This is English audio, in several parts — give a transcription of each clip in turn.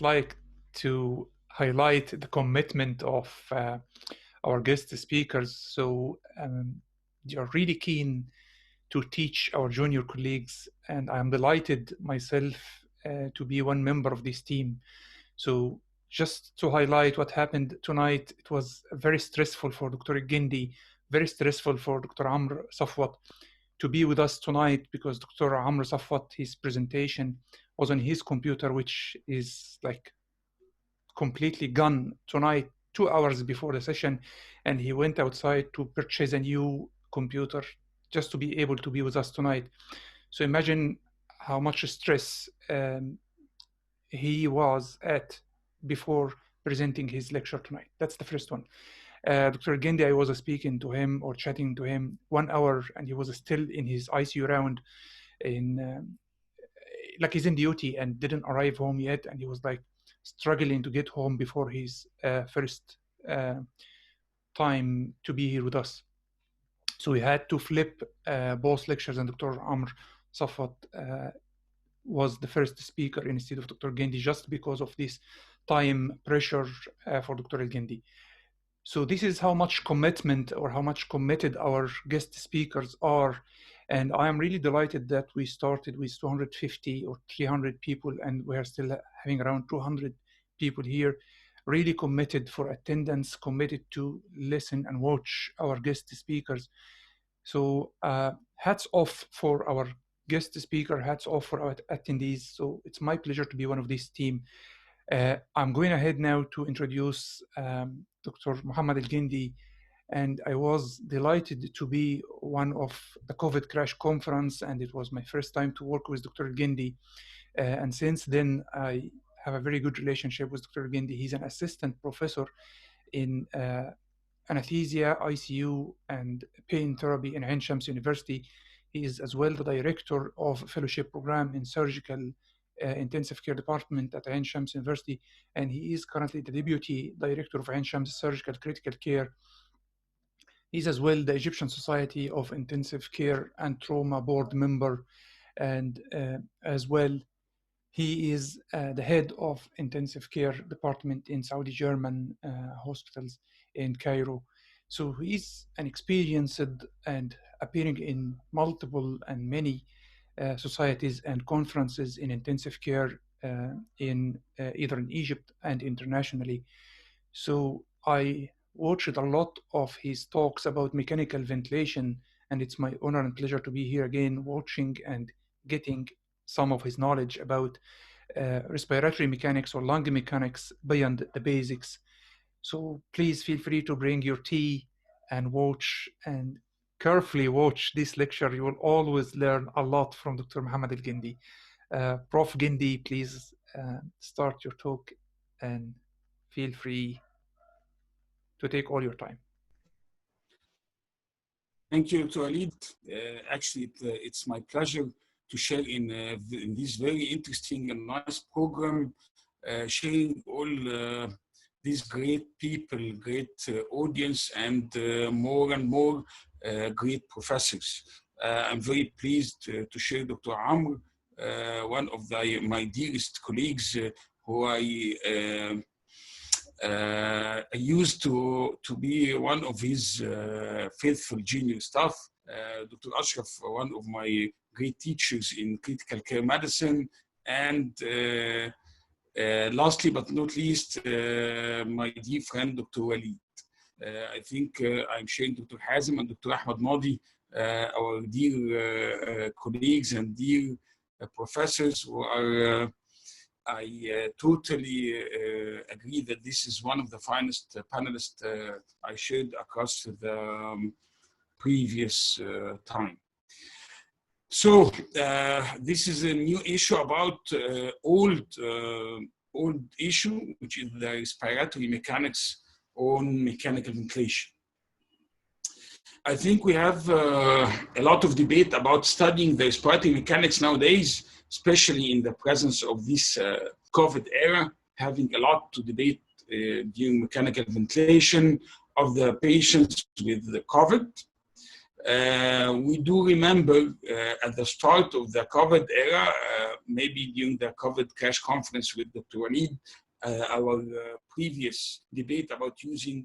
like to highlight the commitment of our guest speakers. So you're really keen to teach our junior colleagues, and I'm delighted myself to be one member of this team. So just to highlight what happened tonight, it was very stressful for Dr. Algendy, very stressful for Dr. Amr Safwat to be with us tonight, because Dr. Amr Safwat, his presentation was on his computer, which is like completely gone tonight, 2 hours before the session, and he went outside to purchase a new computer just to be able to be with us tonight. So imagine how much stress he was at before presenting his lecture tonight. That's the first one. Dr. Algendy, I was speaking to him or chatting to him 1 hour, and he was still in his ICU round, like he's in duty and didn't arrive home yet, and he was like struggling to get home before his first time to be here with us. So we had to flip both lectures, and Dr. Amr Safwat was the first speaker instead of Dr. Algendy, just because of this time pressure for Dr. Algendy. So this is how much commitment or how much committed our guest speakers are. And I am really delighted that we started with 250 or 300 people, and we are still having around 200 people here, really committed for attendance, committed to listen and watch our guest speakers. So hats off for our guest speaker, hats off for our attendees. So it's my pleasure to be one of this team. I'm going ahead now to introduce Dr. Mohamed Algendy, and I was delighted to be one of the COVID Crash Conference, and it was my first time to work with Dr. Algendy. And since then, I have a very good relationship with Dr. Algendy. He's an assistant professor in anesthesia, ICU, and pain therapy in Ain Shams University. He is as well the director of a fellowship program in surgical intensive care department at Ain Shams University, and he is currently the deputy director of Ain Shams Surgical Critical Care. He's as well the Egyptian Society of Intensive Care and Trauma board member, and as well he is the head of intensive care department in Saudi German hospitals in Cairo. So he's an experienced and appearing in multiple and many societies and conferences in intensive care in either in Egypt and internationally. So I watched a lot of his talks about mechanical ventilation, and it's my honor and pleasure to be here again watching and getting some of his knowledge about respiratory mechanics or lung mechanics beyond the basics. So please feel free to bring your tea and watch and carefully watch this lecture. You will always learn a lot from Dr. Mohamed Algendy. Prof. Gendy, please start your talk and feel free to take all your time. Thank you, Dr. Walid. Actually, it's my pleasure to share in this very interesting and nice program, sharing all these great people, great audience, and more great professors. I'm very pleased to share Dr. Amr, one of my dearest colleagues, who I used to be one of his faithful junior staff. Dr. Ashraf, one of my great teachers in critical care medicine, and lastly but not least, my dear friend, Dr. Walid. I think I'm sharing Dr. Hazem and Dr. Ahmed Madi, our dear colleagues and dear professors who are, I totally agree that this is one of the finest panelists I shared across the previous time. So this is a new issue about old issue, which is the respiratory mechanics on mechanical ventilation. I think we have a lot of debate about studying the respiratory mechanics nowadays, especially in the presence of this COVID era, having a lot to debate during mechanical ventilation of the patients with the COVID. We do remember at the start of the COVID era, maybe during the COVID crash conference with Dr. Walid, our previous debate about using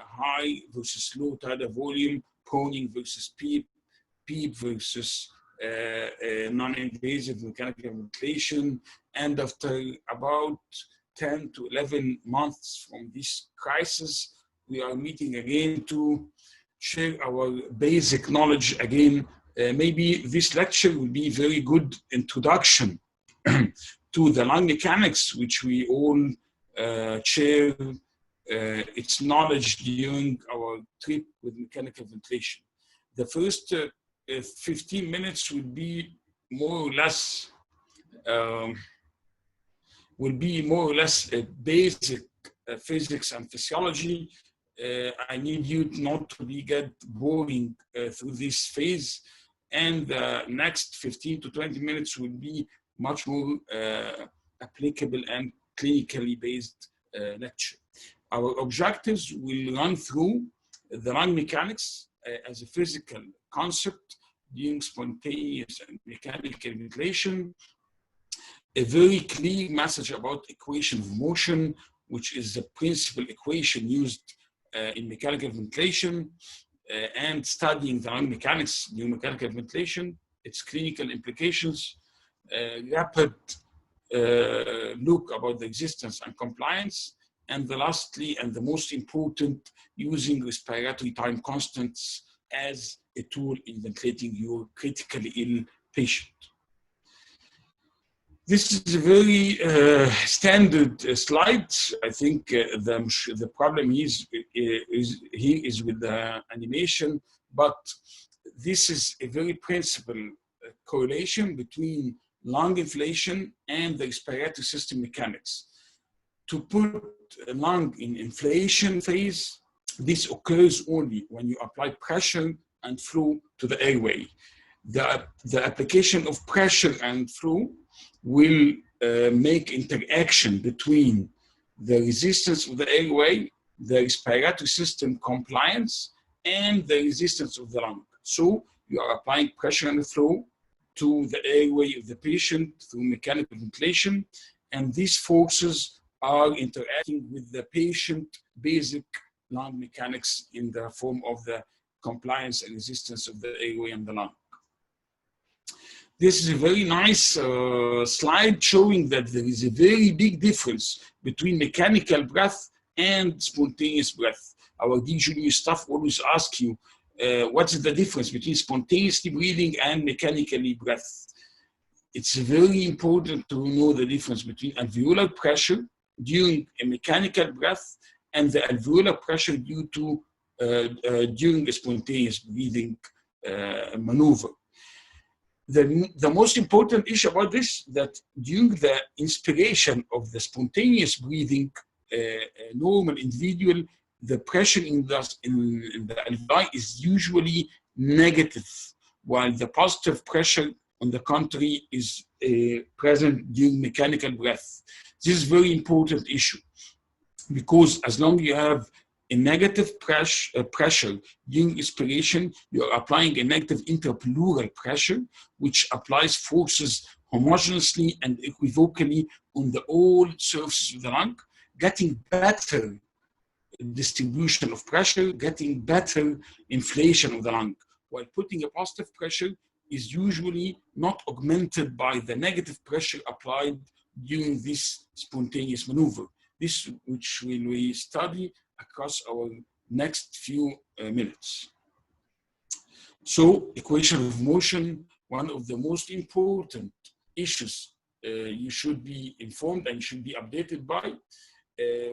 high versus low tidal volume, proning versus PEEP, PEEP versus non-invasive mechanical ventilation. And after about 10 to 11 months from this crisis, we are meeting again to share our basic knowledge again. Maybe this lecture will be very good introduction to the lung mechanics, which we all share its knowledge during our trip with mechanical ventilation. The first 15 minutes will be more or less basic physics and physiology. I need you not to get boring through this phase, and the next 15 to 20 minutes will be much more applicable and clinically based lecture. Our objectives will run through the lung mechanics as a physical concept during spontaneous and mechanical ventilation, a very clear message about equation of motion, which is the principal equation used in mechanical ventilation, and studying the lung mechanics during mechanical ventilation, its clinical implications, rapid look about the existence and compliance, and lastly, and the most important, using respiratory time constants as a tool in ventilating your critically ill patient. This is a very standard slide. I think the problem here is with the animation, but this is a very principal correlation between lung inflation and the respiratory system mechanics. To put a lung in inflation phase, this occurs only when you apply pressure and flow to the airway. The application of pressure and flow will make interaction between the resistance of the airway, the respiratory system compliance, and the resistance of the lung. So you are applying pressure and flow to the airway of the patient through mechanical ventilation, and these forces are interacting with the patient basic lung mechanics in the form of the compliance and resistance of the airway and the lung. This is a very nice slide showing that there is a very big difference between mechanical breath and spontaneous breath. Our dear junior staff always ask you, what's the difference between spontaneously breathing and mechanically breath? It's very important to know the difference between alveolar pressure during a mechanical breath and the alveolar pressure during a spontaneous breathing maneuver. The most important issue about this, that during the inspiration of the spontaneous breathing normal individual, the pressure in the alveoli is usually negative, while the positive pressure on the contrary is present during mechanical breath. This is a very important issue, because as long as you have a negative pressure during inspiration, you are applying a negative intrapleural pressure, which applies forces homogeneously and equivocally on the all surfaces of the lung, getting better distribution of pressure, getting better inflation of the lung, while putting a positive pressure is usually not augmented by the negative pressure applied during this spontaneous maneuver. This which we study across our next few minutes. So, equation of motion, one of the most important issues you should be informed and should be updated by.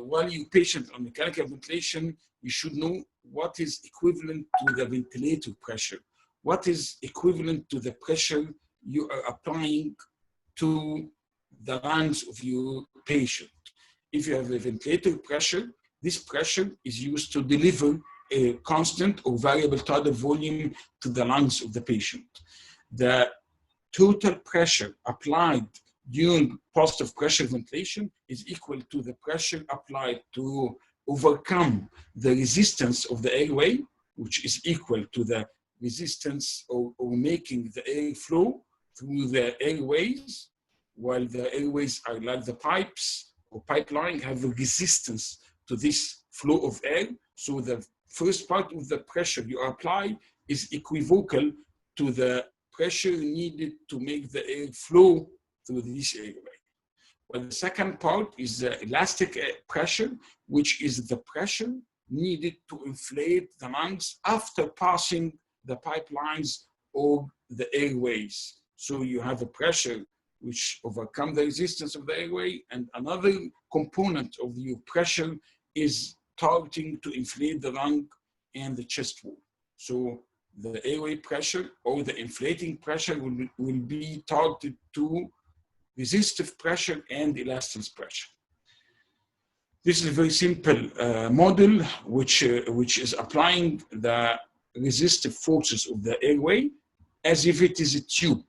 While you patient on mechanical ventilation, you should know what is equivalent to the ventilator pressure. What is equivalent to the pressure you are applying to the lungs of your patient. If you have a ventilator pressure, this pressure is used to deliver a constant or variable tidal volume to the lungs of the patient. The total pressure applied during positive pressure ventilation is equal to the pressure applied to overcome the resistance of the airway, which is equal to the resistance or making the air flow through the airways, while the airways are like the pipes or pipeline have a resistance to this flow of air. So the first part of the pressure you apply is equivocal to the pressure needed to make the air flow through this airway. Well, the second part is the elastic pressure, which is the pressure needed to inflate the lungs after passing the pipelines or the airways. So you have a pressure which overcomes the resistance of the airway, and another component of your pressure is targeting to inflate the lung and the chest wall. So the airway pressure or the inflating pressure will be targeted to resistive pressure and elastance pressure. This is a very simple model which is applying the resistive forces of the airway as if it is a tube,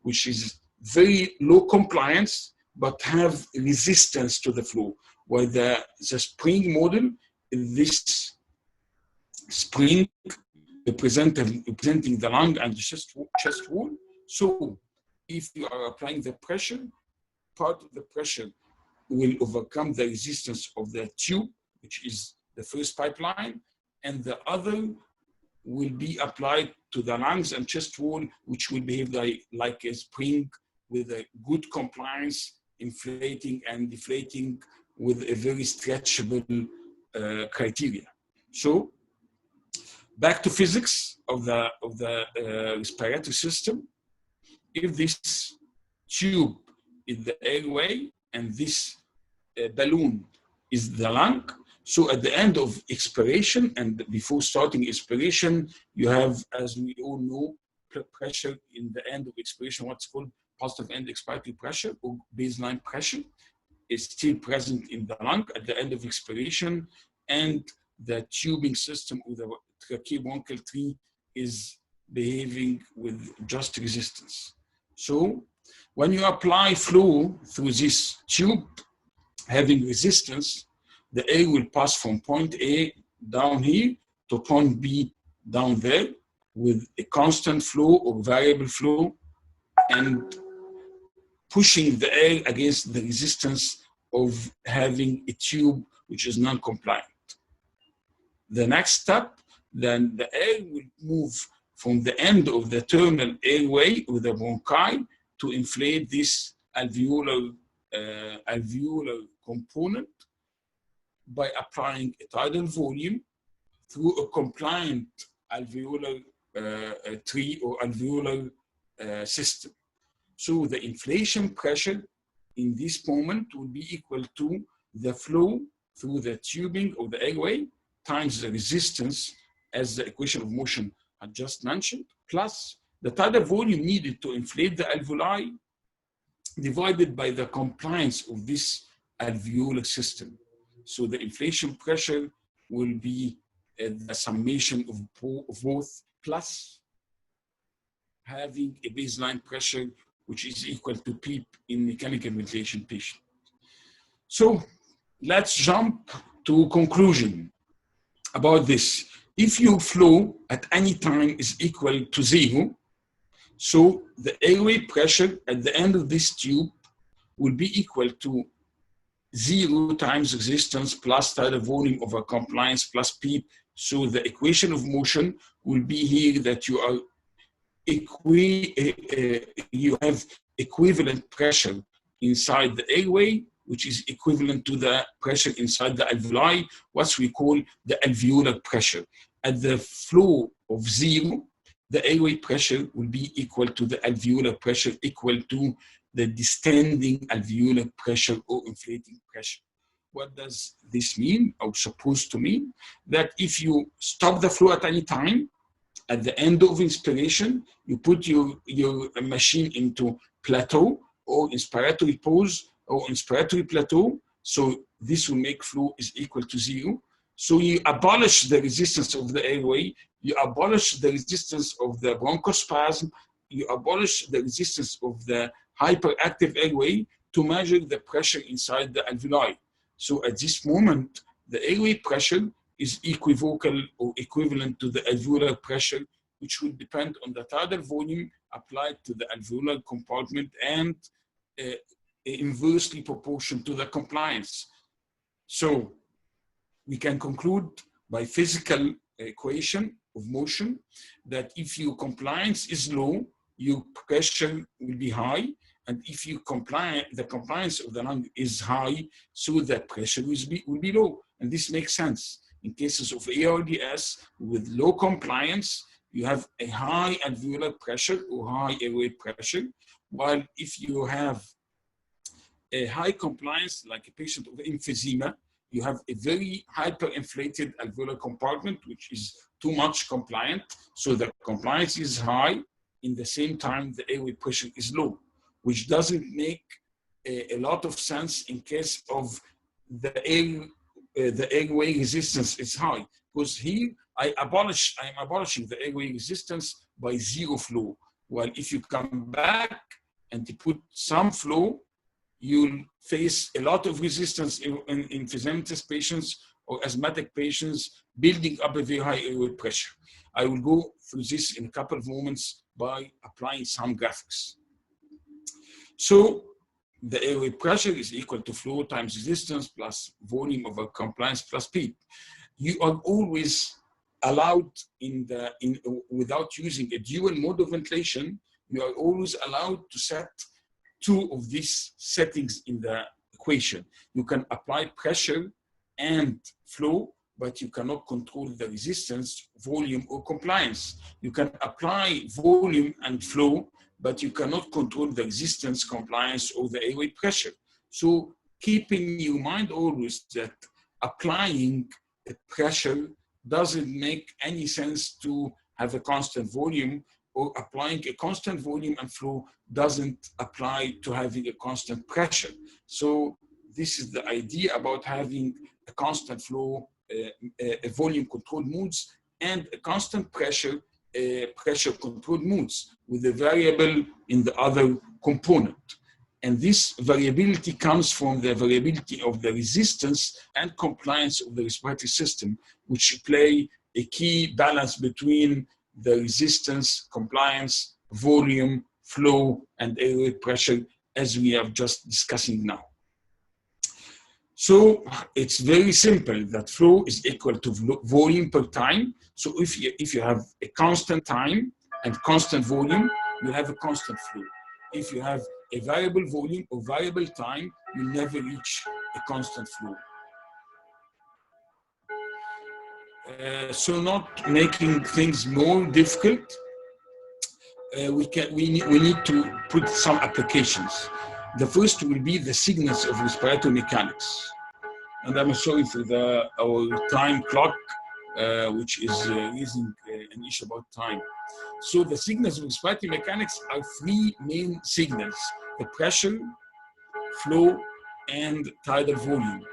which is very low compliance but have resistance to the flow. While the spring model, this spring representing the lung and the chest wall. So if you are applying the pressure, part of the pressure will overcome the resistance of the tube, which is the first pipeline, and the other will be applied to the lungs and chest wall, which will behave like a spring with a good compliance, inflating and deflating with a very stretchable criteria. So back to physics of the respiratory system. If this tube is the airway and this balloon is the lung, so at the end of expiration and before starting expiration, you have, as we all know, pressure in the end of expiration, what's called positive end expiratory pressure or baseline pressure is still present in the lung at the end of expiration, and the tubing system or the tracheobronchial tree is behaving with just resistance. So when you apply flow through this tube having resistance, the air will pass from point A down here to point B down there with a constant flow or variable flow and pushing the air against the resistance of having a tube which is non-compliant. The next step, then the air will move from the end of the terminal airway with the bronchi to inflate this alveolar component by applying a tidal volume through a compliant alveolar tree or alveolar system. So the inflation pressure in this moment will be equal to the flow through the tubing of the airway times the resistance, as the equation of motion I just mentioned, plus the tidal volume needed to inflate the alveoli divided by the compliance of this alveolar system. So the inflation pressure will be the summation of both plus having a baseline pressure which is equal to PEEP in mechanical ventilation patient. So let's jump to conclusion about this. If your flow at any time is equal to 0, so the airway pressure at the end of this tube will be equal to 0 times resistance plus tidal volume over compliance plus PEEP. So the equation of motion will be here that you are you have equivalent pressure inside the airway, which is equivalent to the pressure inside the alveoli, what we call the alveolar pressure. At the flow of 0, the airway pressure will be equal to the alveolar pressure, equal to the distending alveolar pressure or inflating pressure. What does this mean, or supposed to mean? That if you stop the flow at any time, at the end of inspiration, you put your machine into plateau or inspiratory pause or inspiratory plateau. So this will make flow is equal to 0. So you abolish the resistance of the airway, you abolish the resistance of the bronchospasm, you abolish the resistance of the hyperactive airway to measure the pressure inside the alveoli. So at this moment, the airway pressure is equivocal or equivalent to the alveolar pressure which would depend on the tidal volume applied to the alveolar compartment and inversely proportional to the compliance. So we can conclude by physical equation of motion that if your compliance is low, your pressure will be high, and if you the compliance of the lung is high, so the pressure will be low. And this makes sense. In cases of ARDS with low compliance, you have a high alveolar pressure or high airway pressure, while if you have a high compliance, like a patient of emphysema, you have a very hyperinflated alveolar compartment, which is too much compliant. So the compliance is high. In the same time, the airway pressure is low, which doesn't make a lot of sense in case of the airway resistance is high. Because here I am abolishing the airway resistance by zero flow. While if you come back and you put some flow, you'll face a lot of resistance in emphysematous patients or asthmatic patients, building up a very high airway pressure. I will go through this in a couple of moments by applying some graphics. So the airway pressure is equal to flow times resistance plus volume over compliance plus PEEP. You are always allowed without using a dual mode of ventilation, you are always allowed to set two of these settings in the equation. You can apply pressure and flow, but you cannot control the resistance, volume, or compliance. You can apply volume and flow, but you cannot control the resistance, compliance, or the airway pressure. So keep in your mind always that applying the pressure doesn't make any sense to have a constant volume, or applying a constant volume and flow doesn't apply to having a constant pressure. So this is the idea about having a constant flow, a volume controlled modes, and a constant pressure, pressure controlled modes with a variable in the other component. And this variability comes from the variability of the resistance and compliance of the respiratory system, which play a key balance between the resistance, compliance, volume, flow, and airway pressure, as we are just discussing now. So it's very simple that flow is equal to volume per time. So if you have a constant time and constant volume, you have a constant flow. If you have a variable volume or variable time, you never reach a constant flow. So not making things more difficult, we need to put some applications. The first will be the signals of respiratory mechanics. And I'm sorry for our time clock, which is raising an issue about time. So the signals of respiratory mechanics are three main signals: the pressure, flow, and tidal volume.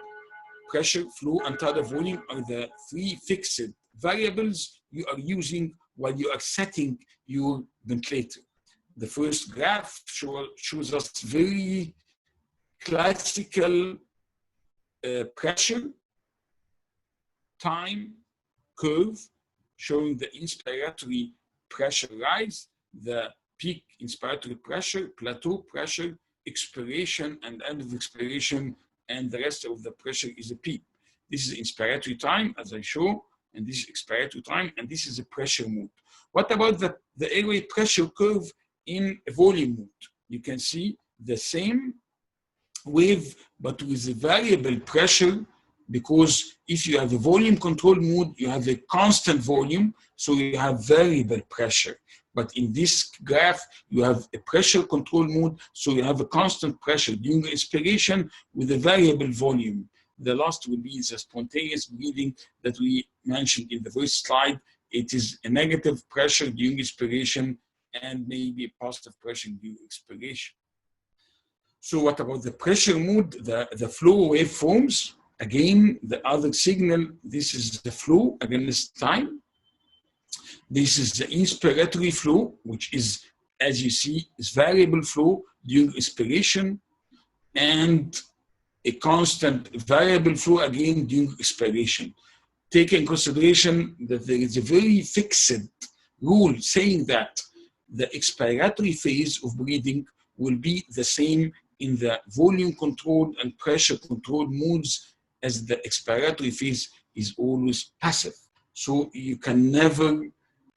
Pressure, flow, and tidal volume are the three fixed variables you are using while you are setting your ventilator. The first graph shows us very classical pressure time curve showing the inspiratory pressure rise, the peak inspiratory pressure, plateau pressure, expiration, and end of expiration, and the rest of the pressure is a PEEP. This is inspiratory time, as I show, and this is expiratory time, and this is a pressure mode. What about the airway pressure curve in a volume mode? You can see the same wave, but with a variable pressure, because if you have a volume control mode, you have a constant volume, so you have variable pressure. But in this graph, you have a pressure control mode, so you have a constant pressure during inspiration with a variable volume. The last will be the spontaneous breathing that we mentioned in the first slide. It is a negative pressure during inspiration and maybe a positive pressure during expiration. So what about the pressure mode, the flow waveforms? Again, the other signal, this is the flow against time. This is the inspiratory flow, which is, as you see, is variable flow during inspiration and a constant variable flow again during expiration. Take in consideration that there is a very fixed rule saying that the expiratory phase of breathing will be the same in the volume controlled and pressure controlled modes, as the expiratory phase is always passive. So you can never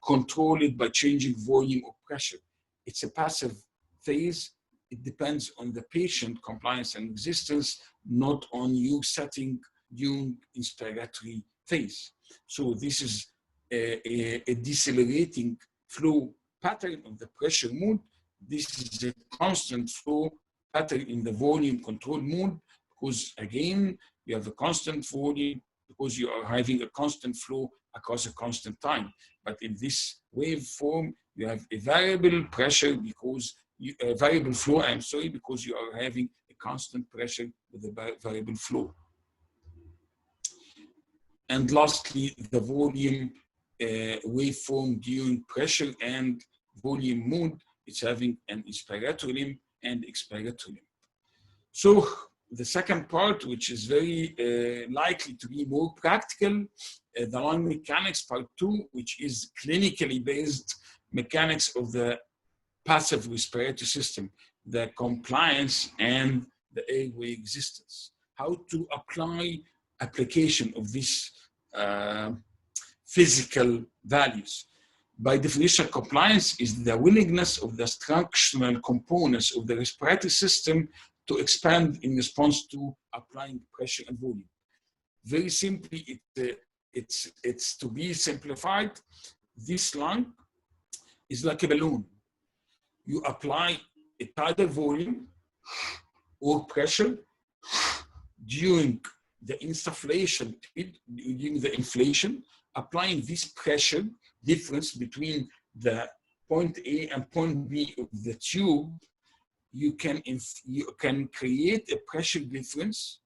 control it by changing volume or pressure. It's a passive phase. It depends on the patient compliance and resistance, not on you setting during inspiratory phase. So this is a decelerating flow pattern of the pressure mode. This is a constant flow pattern in the volume control mode, because again, you have a constant volume because you are having a constant flow across a constant time. But in this waveform, you have a variable pressure because variable flow, I'm sorry, because you are having a constant pressure with a variable flow. And lastly, the volume waveform during pressure and volume mode, it's having an inspiratory limb and expiratory limb. So the second part, which is very likely to be more practical, the lung mechanics part 2, which is clinically based mechanics of the passive respiratory system, the compliance and the airway existence. How to apply application of these physical values. By definition, compliance is the willingness of the structural components of the respiratory system to expand in response to applying pressure and volume. Very simply, it's to be simplified. This lung is like a balloon. You apply a tidal volume or pressure during the insufflation, during the inflation, applying this pressure difference between the point A and point B of the tube, you can create a pressure difference.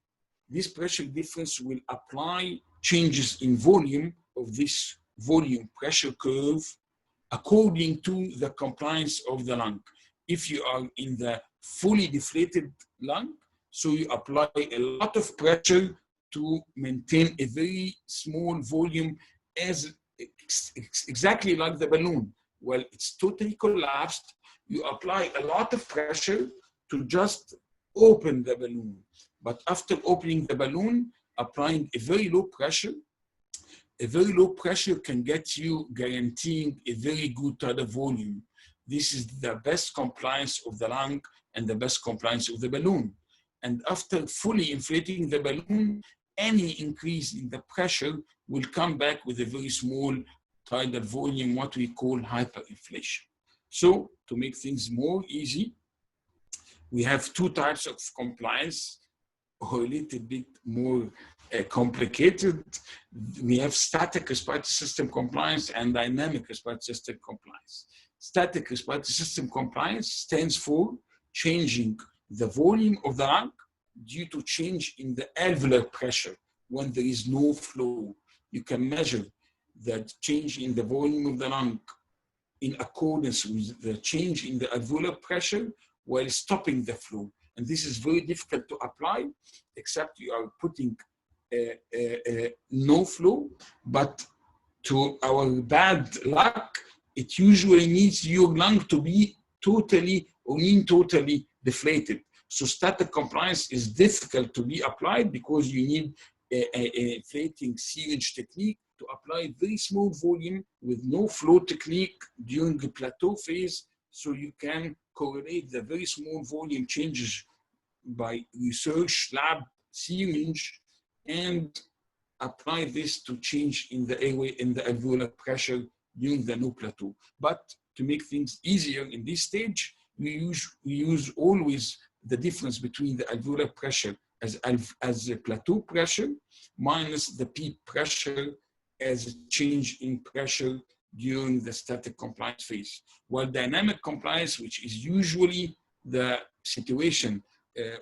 This pressure difference will apply changes in volume of this volume pressure curve according to the compliance of the lung. If you are in the fully deflated lung, so you apply a lot of pressure to maintain a very small volume, as exactly like the balloon. Well, it's totally collapsed. You apply a lot of pressure to just open the balloon. But after opening the balloon, applying a very low pressure can get you guaranteeing a very good tidal volume. This is the best compliance of the lung and the best compliance of the balloon. And after fully inflating the balloon, any increase in the pressure will come back with a very small tidal volume, what we call hyperinflation. So to make things more easy, we have two types of compliance, or a little bit more complicated. We have static respiratory system compliance and dynamic respiratory system compliance. Static respiratory system compliance stands for changing the volume of the lung due to change in the alveolar pressure when there is no flow. You can measure that change in the volume of the lung in accordance with the change in the alveolar pressure while stopping the flow. And this is very difficult to apply, except you are putting no flow, but to our bad luck, it usually needs your lung to be totally or near totally deflated. So static compliance is difficult to be applied because you need an inflating syringe technique to apply very small volume with no flow technique during the plateau phase, so you can correlate the very small volume changes by research lab syringe and apply this to change in the airway in the alveolar pressure during the no plateau. But to make things easier in this stage, we use always the difference between the alveolar pressure as a plateau pressure minus the peak pressure as a change in pressure during the static compliance phase. While dynamic compliance, which is usually the situation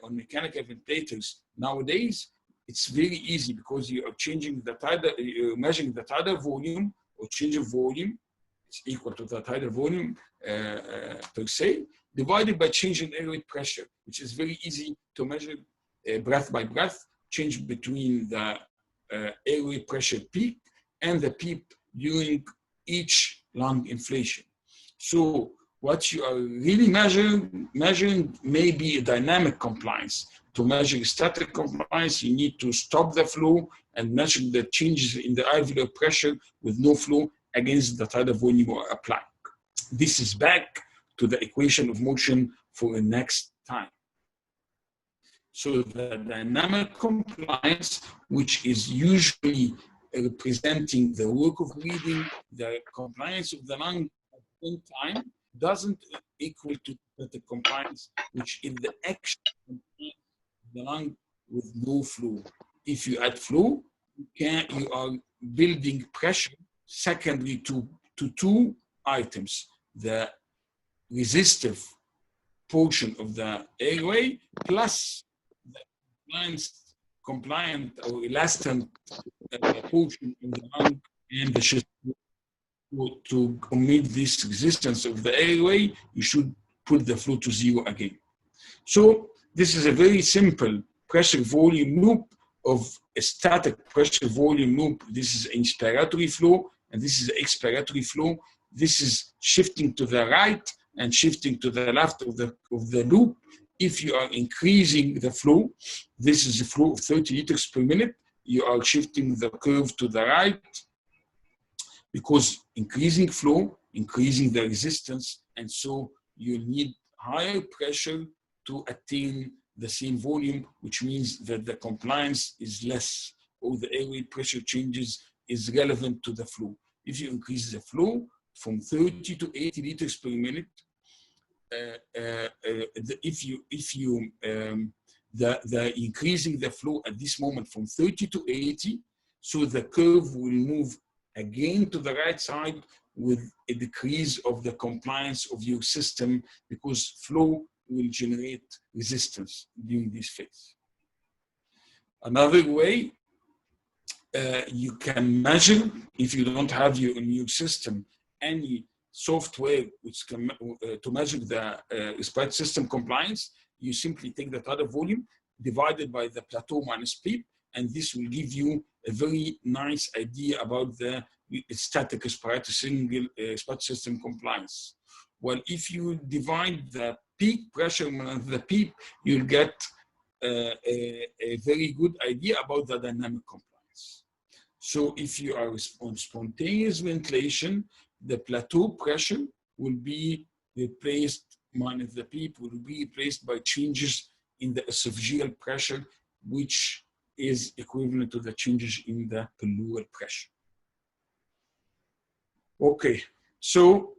on mechanical ventilators nowadays, it's very easy because you are changing the tidal, you're measuring the tidal volume or change of volume. It's equal to the tidal volume per se, divided by change in airway pressure, which is very easy to measure breath by breath, change between the airway pressure peak and the peak during each lung inflation. So what you are really measuring may be a dynamic compliance. To measure static compliance, you need to stop the flow and measure the changes in the alveolar pressure with no flow against the tidal volume you are applying. This is back to the equation of motion for the next time. So the dynamic compliance, which is usually representing the work of breathing, the compliance of the lung at one time, doesn't equal to the compliance, which is the actual compliance of the lung with no flow. If you add flow, you are building pressure secondary to two items: the resistive portion of the airway plus the compliant or elastic portion of the lung and the chest. To meet this resistance of the airway, you should put the flow to zero again. So this is a very simple pressure volume loop of a static pressure volume loop. This is inspiratory flow, and this is expiratory flow. This is shifting to the right and shifting to the left of the loop. If you are increasing the flow, this is a flow of 30 liters per minute, you are shifting the curve to the right, because increasing flow, increasing the resistance, and so you need higher pressure to attain the same volume, which means that the compliance is less, or the airway pressure changes is relevant to the flow. If you increase the flow from 30 to 80 liters per minute, increasing the flow at this moment from 30 to 80, so the curve will move again to the right side with a decrease of the compliance of your system, because flow will generate resistance during this phase. Another way you can measure, if you don't have in your system any software which can to measure the respiratory system compliance, you simply take the tidal volume divided by the plateau minus PEEP, and this will give you a very nice idea about the static respiratory system compliance. Well, if you divide the peak pressure minus the PEEP, you'll get a very good idea about the dynamic compliance. So if you are on spontaneous ventilation, the plateau pressure will be replaced, minus the PEEP will be replaced by changes in the esophageal pressure, which is equivalent to the changes in the pleural pressure. Okay, so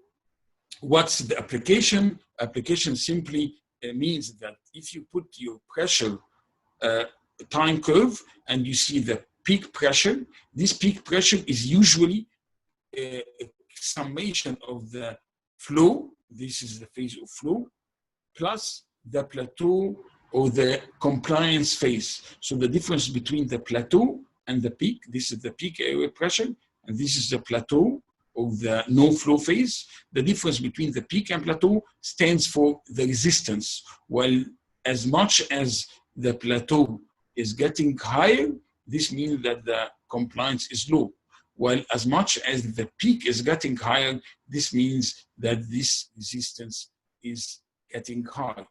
what's the application? Application simply means that if you put your pressure time curve and you see the peak pressure, this peak pressure is usually a summation of the flow, this is the phase of flow, plus the plateau or the compliance phase. So the difference between the plateau and the peak, this is the peak airway pressure, and this is the plateau of the no flow phase. The difference between the peak and plateau stands for the resistance. While as much as the plateau is getting higher, this means that the compliance is low. While as much as the peak is getting higher, this means that this resistance is getting high.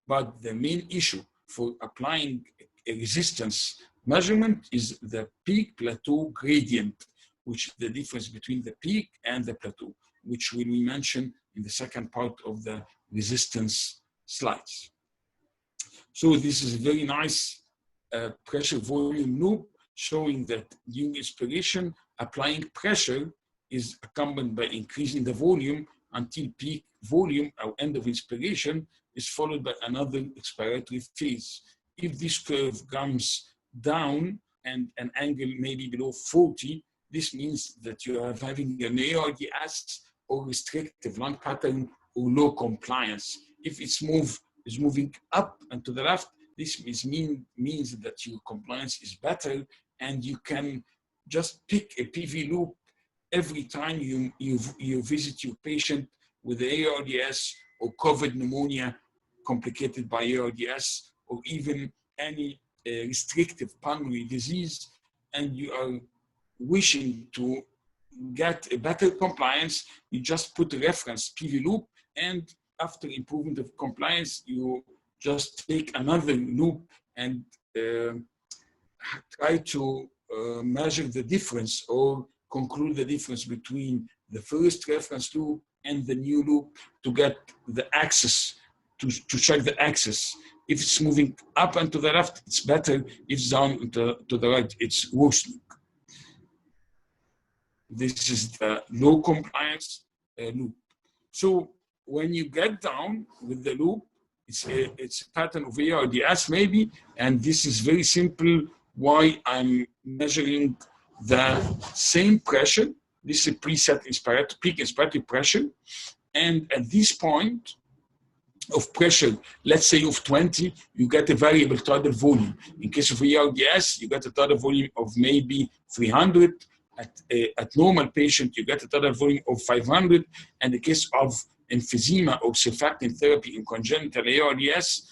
But the main issue for applying a resistance measurement is the peak plateau gradient, which is the difference between the peak and the plateau, which will be mentioned in the second part of the resistance slides. So this is a very nice pressure volume loop showing that during inspiration, applying pressure is accompanied by increasing the volume until peak volume or end of inspiration is followed by another expiratory phase. If this curve comes down and an angle maybe below 40, this means that you are having an ARDS or restrictive lung pattern or low compliance. If it's moving up and to the left, this means that your compliance is better, and you can just pick a PV loop every time you visit your patient with ARDS or COVID pneumonia complicated by ARDS, or even any restrictive pulmonary disease, and you are wishing to get a better compliance, you just put a reference PV loop, and after improvement of compliance, you just take another loop and try to measure the difference or conclude the difference between the first reference loop and the new loop to get the axis, to check the axis. If it's moving up and to the left, it's better. If it's down to the right, it's worsening. This is the low compliance loop. So when you get down with the loop, it's a pattern of ARDS maybe, and this is very simple why I'm measuring the same pressure. This is a preset peak inspiratory pressure, and at this point of pressure, let's say of 20, you get a variable tidal volume. In case of ARDS, you get a tidal volume of maybe 300. At normal patient, you get a tidal volume of 500. And in the case of emphysema or surfactant therapy in congenital ARDS,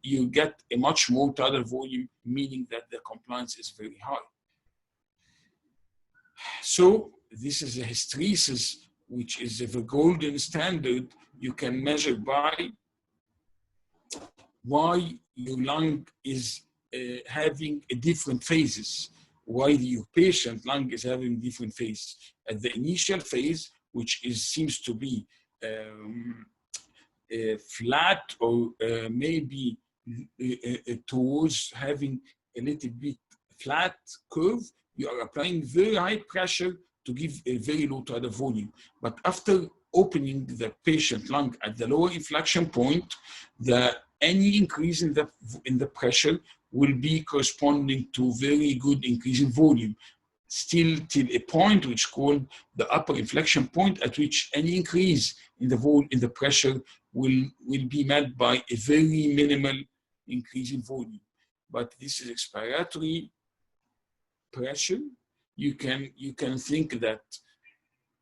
you get a much more tidal volume, meaning that the compliance is very high. So this is a hysteresis, which is the golden standard you can measure by why your lung is having a different phases, why your patient lung is having different phases. At the initial phase, which seems to be flat or maybe towards having a little bit flat curve, you are applying very high pressure to give a very low tidal volume. But after opening the patient lung at the lower inflection point, any increase in the pressure will be corresponding to very good increase in volume, still till a point which is called the upper inflection point, at which any increase in the pressure will be met by a very minimal increase in volume. But this is expiratory pressure. You can think that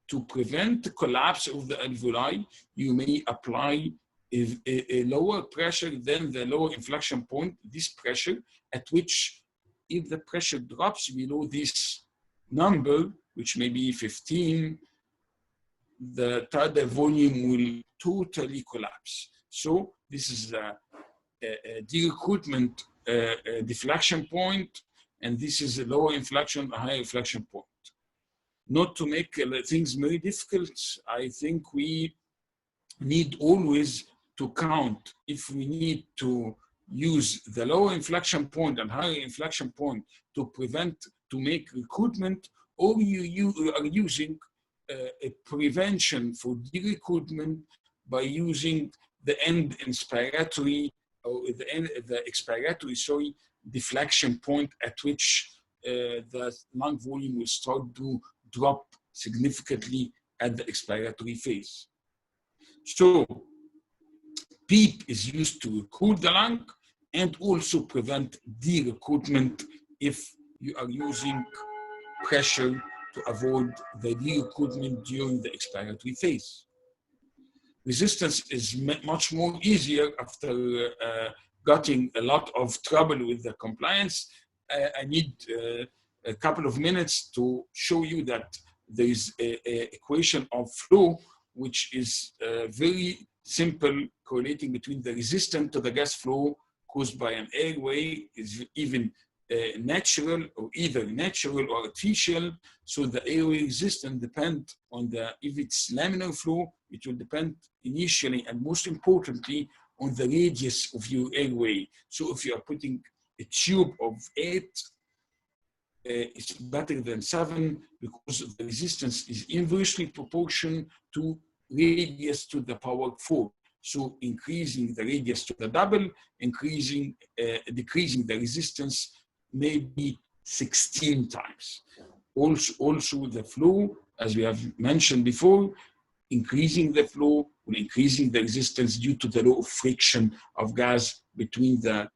to prevent the collapse of the alveoli, you may apply a lower pressure than the lower inflection point, this pressure, at which if the pressure drops below this number, which may be 15, the tidal volume will totally collapse. So this is a de-recruitment deflection point, and this is a lower inflection, a higher inflection point. Not to make things very difficult, I think we need always to count if we need to use the lower inflection point and higher inflection point to make recruitment, or you are using a prevention for de-recruitment by using the end inspiratory or the expiratory deflection point at which the lung volume will start to drop significantly at the expiratory phase. So PEEP is used to recruit the lung and also prevent de-recruitment if you are using pressure to avoid the de-recruitment during the expiratory phase. Resistance is much more easier after getting a lot of trouble with the compliance. I need a couple of minutes to show you that there is an equation of flow, which is very simple, correlating between the resistance to the gas flow caused by an airway is even natural or either natural or artificial. So the airway resistance depends on if it's laminar flow, it will depend initially and most importantly on the radius of your airway. So if you are putting a tube of 8, it's better than 7 because the resistance is inversely proportional to radius to the power 4. So increasing the radius to the double, decreasing the resistance maybe 16 times. Also the flow, as we have mentioned before, increasing the flow will increasing the resistance due to the law of friction of gas between the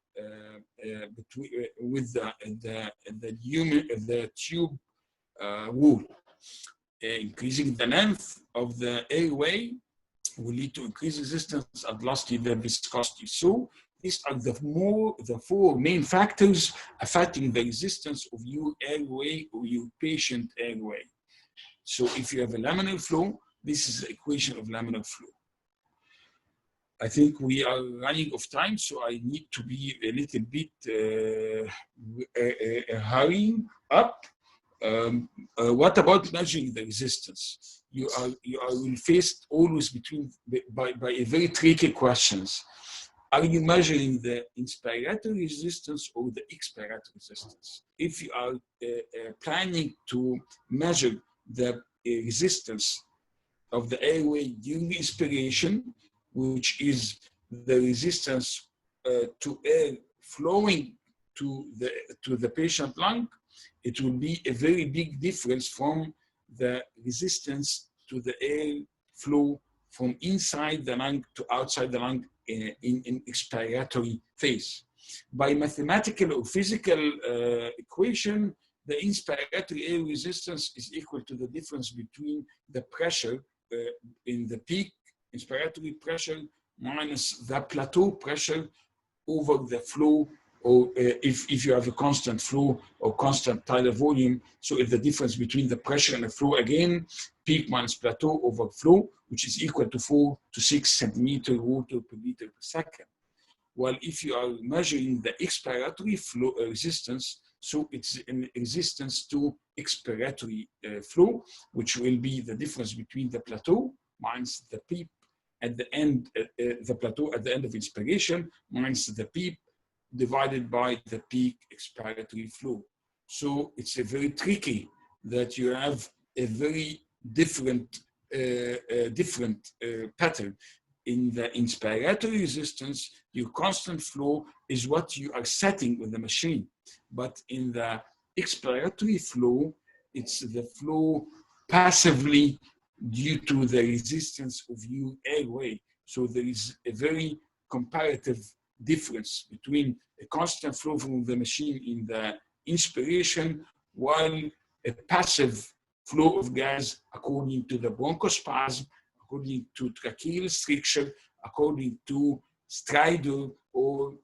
tube wall. Increasing the length of the airway will lead to increased resistance and lastly the viscosity. So these are the 4 main factors affecting the resistance of your airway or your patient airway. So if you have a laminar flow, this is the equation of laminar flow. I think we are running out of time, so I need to be a little bit hurrying up. What about measuring the resistance? You will faced always by a very tricky questions. Are you measuring the inspiratory resistance or the expiratory resistance? If you are planning to measure the resistance of the airway during inspiration, which is the resistance to air flowing to the patient lung, it will be a very big difference from the resistance to the air flow from inside the lung to outside the lung in expiratory phase. By mathematical or physical equation, the inspiratory air resistance is equal to the difference between the pressure in the peak inspiratory pressure minus the plateau pressure over the flow, or if you have a constant flow or constant tidal volume. So if the difference between the pressure and the flow, again, peak minus plateau over flow, which is equal to 4 to 6 centimeter water per liter per second. While if you are measuring the expiratory flow resistance, so it's in resistance to expiratory flow, which will be the difference between the plateau minus the peak at the end, the plateau at the end of inspiration minus the peak divided by the peak expiratory flow. So it's a very tricky that you have a very different pattern. In the inspiratory resistance, your constant flow is what you are setting with the machine. But in the expiratory flow, it's the flow passively due to the resistance of your airway. So there is a very comparative difference between a constant flow from the machine in the inspiration, while a passive flow of gas according to the bronchospasm, according to tracheal stricture, according to stridor or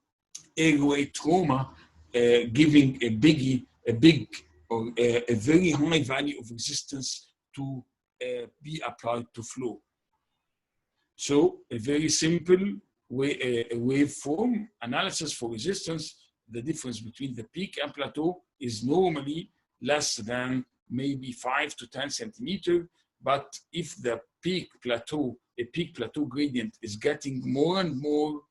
airway trauma, giving a big or a very high value of resistance to be applied to flow. So a very simple way, a waveform analysis for resistance, the difference between the peak and plateau is normally less than maybe 5 to 10 centimeters. But if the peak plateau gradient is getting more and more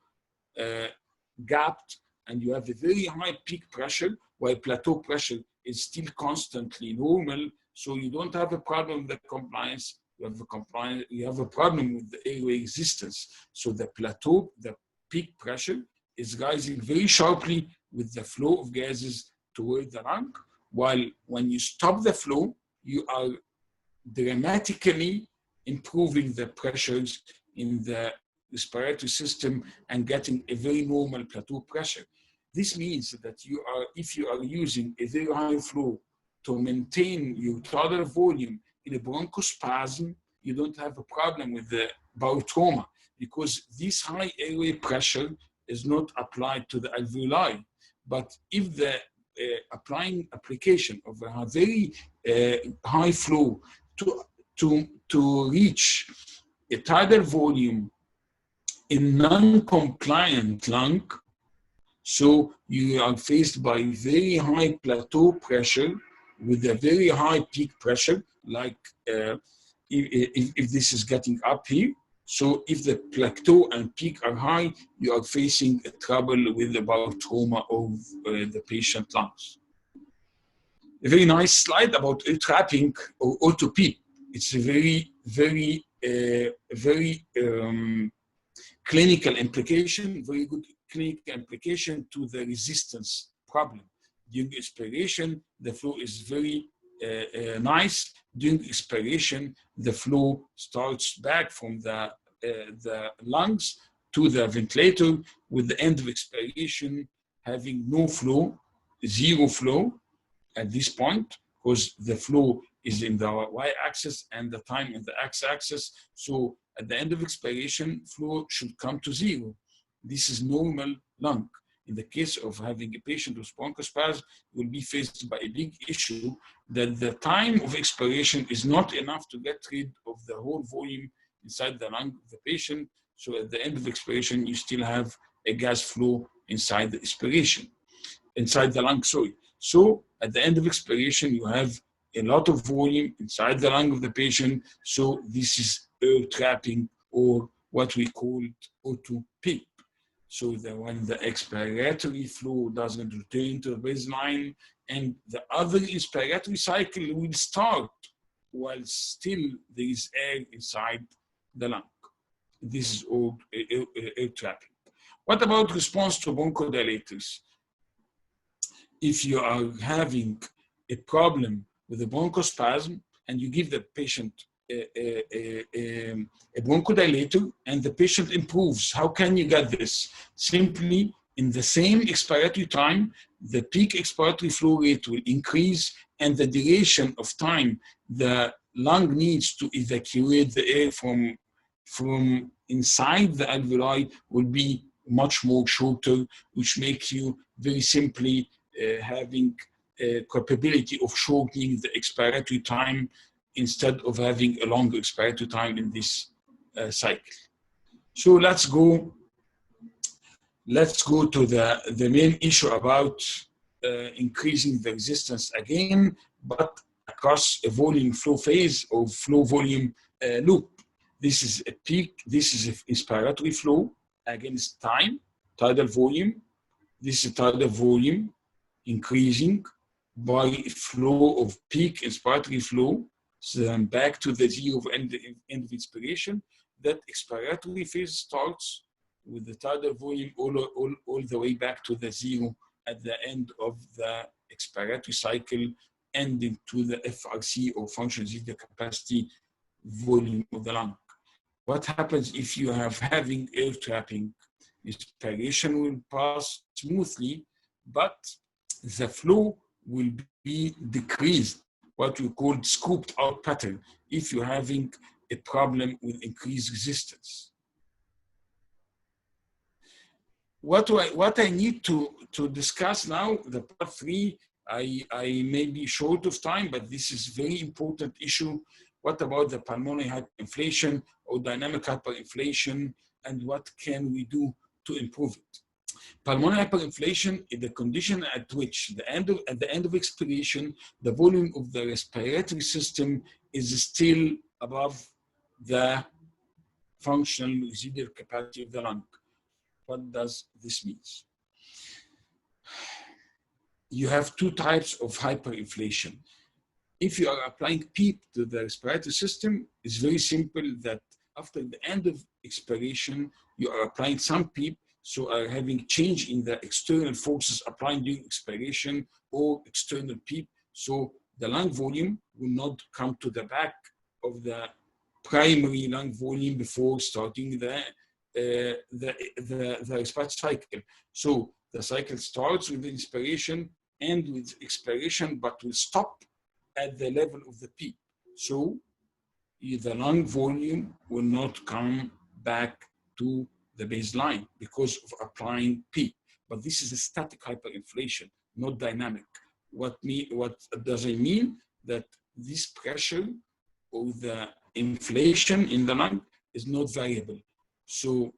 gapped, and you have a very high peak pressure, while plateau pressure is still constantly normal, so you don't have a problem with the compliance. You have a problem with the airway resistance. So the plateau, the peak pressure is rising very sharply with the flow of gases toward the lung, while when you stop the flow, you are dramatically improving the pressures in the respiratory system and getting a very normal plateau pressure. This means that if you are using a very high flow to maintain your tidal volume in a bronchospasm, you don't have a problem with the barotrauma, because this high airway pressure is not applied to the alveoli. But if the application of a very high flow to reach a tidal volume in non-compliant lung, so you are faced by very high plateau pressure with a very high peak pressure, like if this is getting up here. So if the plateau and peak are high, you are facing a trouble with the barotrauma of the patient lungs. A very nice slide about air trapping or auto-PEEP. It's a very clinical implication, very good clinical implication to the resistance problem. During expiration, the flow is very nice. During expiration, the flow starts back from the lungs to the ventilator, with the end of expiration having no flow, zero flow at this point, because the flow is in the y-axis and the time in the x-axis. So at the end of expiration, flow should come to zero. This is normal lung. in the case of having a patient with bronchospasm, will be faced by a big issue that the time of expiration is not enough to get rid of the whole volume inside the lung of the patient. So at the end of expiration, you still have a gas flow inside the inside the lung, sorry. So at the end of expiration, you have a lot of volume inside the lung of the patient. So this is air trapping, or what we call O2 PEEP. So that when the expiratory flow doesn't return to the baseline, and the other inspiratory cycle will start while still there is air inside the lung. This is all air trapping. What about response to bronchodilators? If you are having a problem with a bronchospasm and you give the patient a bronchodilator and the patient improves, how can you get this? Simply, in the same expiratory time, the peak expiratory flow rate will increase, and the duration of time the lung needs to evacuate the air from inside the alveoli will be much more shorter, which makes you very simply having a capability of shortening the expiratory time instead of having a longer expiratory time in this cycle. So let's go to the main issue about increasing the resistance again, but across a volume flow phase or flow volume loop. This is a peak, this is an inspiratory flow against time, tidal volume. This is tidal volume increasing by flow of peak inspiratory flow, so then back to the zero of end of inspiration. That expiratory phase starts with the tidal volume all the way back to the zero at the end of the expiratory cycle, ending to the FRC or functional residual capacity volume of the lung. What happens if you have having air trapping? Inspiration will pass smoothly, but the flow will be decreased, what we call scooped out pattern, if you're having a problem with increased resistance. What I need to discuss now, the part 3, I may be short of time, but this is very important issue. What about the pulmonary hyperinflation or dynamic hyperinflation, and what can we do to improve it? Pulmonary hyperinflation is the condition at which at the end of expiration, the volume of the respiratory system is still above the functional residual capacity of the lung. What does this mean? You have two types of hyperinflation. If you are applying PEEP to the respiratory system, it's very simple that after the end of expiration, you are applying some PEEP, so are having change in the external forces applying during expiration or external PEEP. So the lung volume will not come to the back of the primary lung volume before starting the respiratory cycle. So the cycle starts with inspiration and with expiration, but will stop at the level of the PEEP. So the lung volume will not come back to the baseline because of applying PEEP. But this is a static hyperinflation, not dynamic. What does it mean? That this pressure or the inflation in the lung is not variable. So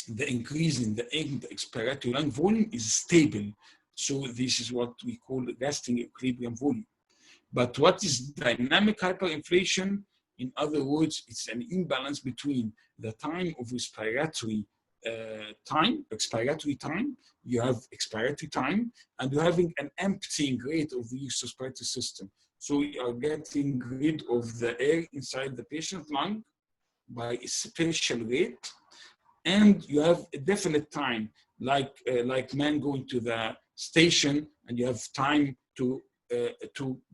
the increase in the expiratory lung volume is stable. So this is what we call resting equilibrium volume. But what is dynamic hyperinflation? In other words, it's an imbalance between the time of expiratory time, you have expiratory time, and you're having an emptying rate of the respiratory system. So you are getting rid of the air inside the patient's lung by a special rate, and you have a definite time, like men going to the station, and you have time to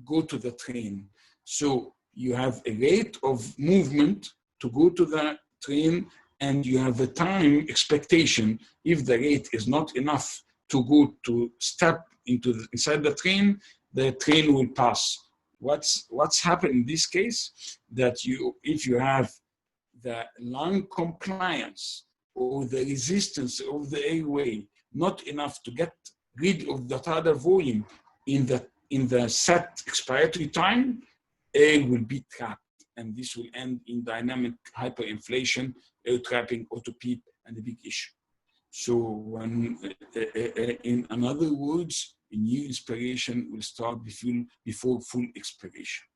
go to the train. So you have a rate of movement to go to the train, and you have a time expectation. If the rate is not enough to go to step inside the train will pass. What's happened in this case? That if you have the lung compliance or the resistance of the airway not enough to get rid of the tidal volume in the set expiratory time, air will be trapped, and this will end in dynamic hyperinflation, air trapping, autopeep, and a big issue. So when, in other words, a new inspiration will start before full expiration.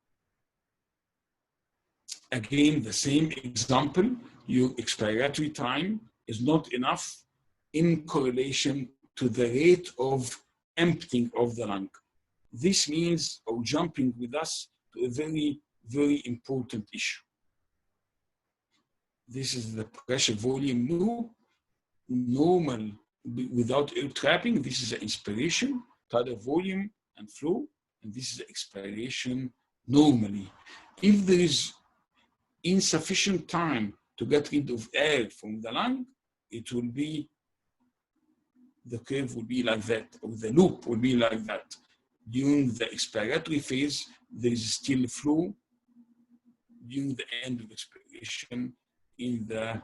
Again, the same example, your expiratory time is not enough in correlation to the rate of emptying of the lung. This means, or jumping with us to a very, very important issue. This is the pressure volume loop, normal without air trapping. This is the inspiration, tidal volume and flow, and this is the expiration normally. If there is insufficient time to get rid of air from the lung, it will be, the curve will be like that, or the loop will be like that. During the expiratory phase, there is still flow. During the end of expiration, in the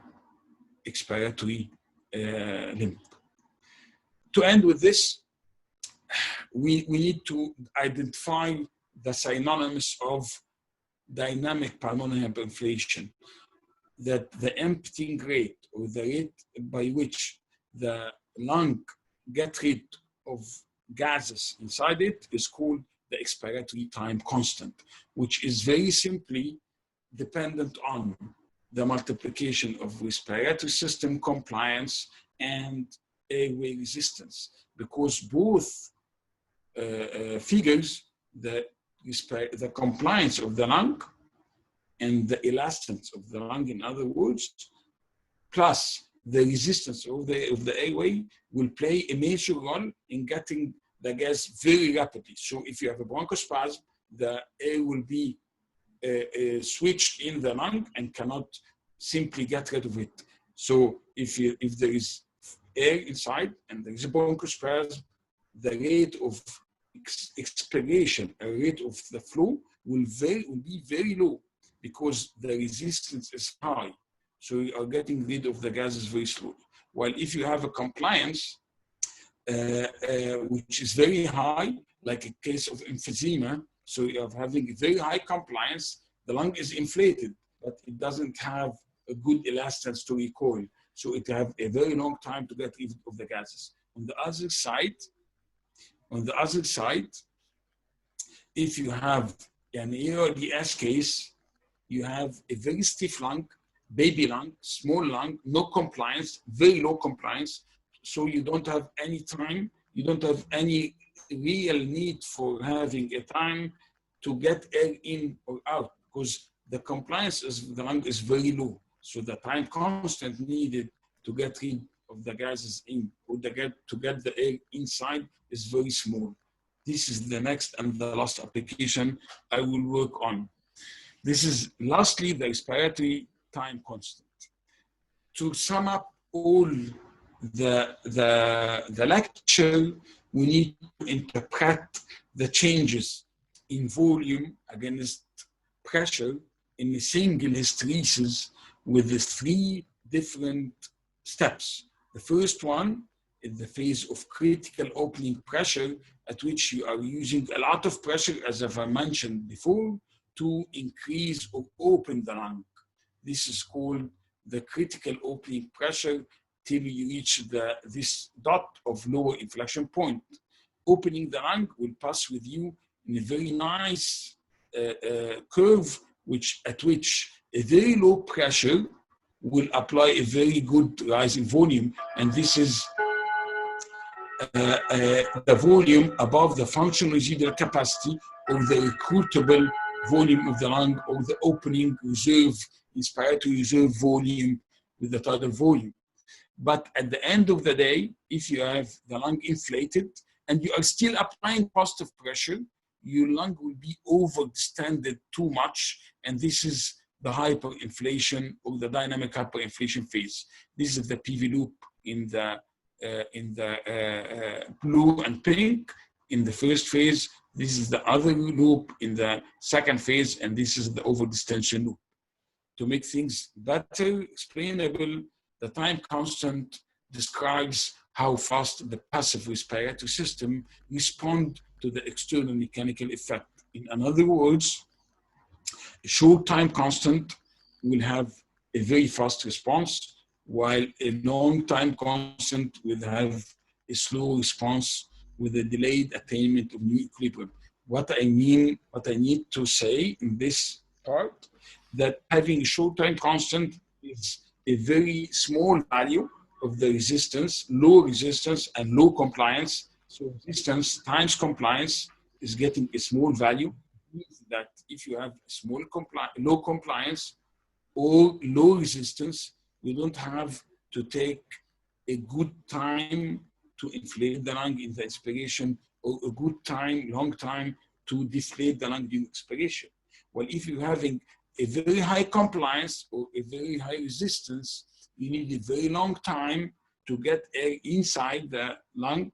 expiratory limb. To end with this, we need to identify the synonyms of dynamic pulmonary hyperinflation, that the emptying rate, or the rate by which the lung gets rid of gases inside it, is called the expiratory time constant, which is very simply dependent on the multiplication of respiratory system compliance and airway resistance, because both figures, the compliance of the lung and the elastance of the lung, in other words, plus the resistance of the airway, will play a major role in getting the gas very rapidly. So if you have a bronchospasm, the air will be switched in the lung and cannot simply get rid of it. So if there is air inside and there is a bronchospasm, the rate of expiration, a rate of the flow will be very low, because the resistance is high. So you are getting rid of the gases very slowly. While if you have a compliance, which is very high, like a case of emphysema, so you are having very high compliance, the lung is inflated, but it doesn't have a good elastance to recoil. So it have a very long time to get rid of the gases. On the other side, if you have an ARDS case, you have a very stiff lung, baby lung, small lung, no compliance, very low compliance. So you don't have any time, you don't have any real need for having a time to get air in or out, because the compliance of the lung is very low. So the time constant needed to get rid of the gases in, or to get the air inside, is very small. This is the next and the last application I will work on. This is lastly the respiratory time constant. To sum up all the lecture, we need to interpret the changes in volume against pressure in a single hysteresis with the 3 different steps. The first one is the phase of critical opening pressure, at which you are using a lot of pressure, as I mentioned before, to increase or open the lung. This is called the critical opening pressure till you reach this dot of lower inflection point. Opening the lung will pass with you in a very nice curve, at which a very low pressure will apply a very good rise in volume, and this is the volume above the functional residual capacity, or the recruitable volume of the lung, or the opening reserve, inspiratory reserve volume with the tidal volume. But at the end of the day, if you have the lung inflated and you are still applying positive pressure, your lung will be over-distended too much, and this is the hyperinflation or the dynamic hyperinflation phase. This is the PV loop in the blue and pink in the first phase. This is the other loop in the second phase, and this is the over-distension loop. To make things better explainable, the time constant describes how fast the passive respiratory system respond to the external mechanical effect. In other words, a short time constant will have a very fast response, while a long time constant will have a slow response with a delayed attainment of new equilibrium. What I need to say in this part, that having a short time constant is a very small value of the resistance, low resistance and low compliance. So resistance times compliance is getting a small value. Means that if you have small low compliance or low resistance, you don't have to take a good time to inflate the lung in the expiration, or a good time, long time to deflate the lung during expiration. Well, if you're having a very high compliance or a very high resistance, you need a very long time to get air inside the lung,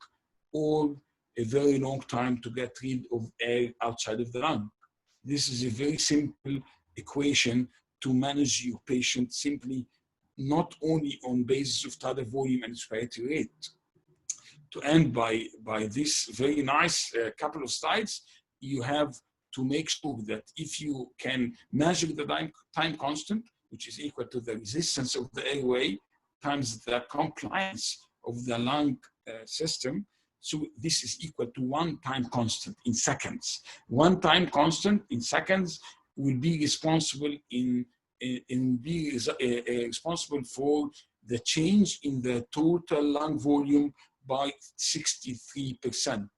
or a very long time to get rid of air outside of the lung. This is a very simple equation to manage your patient simply, not only on basis of tidal volume and respiratory rate. To end by this very nice couple of slides, you have to make sure that if you can measure the time constant, which is equal to the resistance of the airway times the compliance of the lung system, so this is equal to one time constant in seconds. One time constant in seconds will be responsible responsible for the change in the total lung volume by 63%.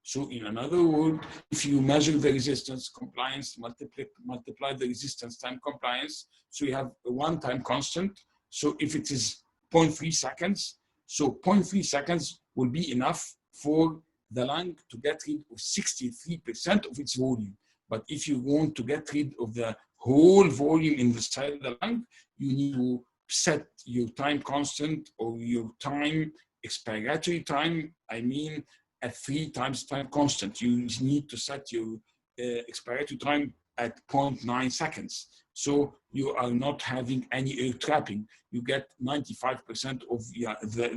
So in another word, if you measure the resistance compliance, multiply the resistance time compliance, so you have a one time constant. So if it is 0.3 seconds, so 0.3 seconds will be enough for the lung to get rid of 63% of its volume. But if you want to get rid of the whole volume inside the lung, you need to set your time constant, or your time, expiratory time, I mean, at 3 times time constant. You need to set your expiratory time at 0.9 seconds. So you are not having any air trapping. You get 95% of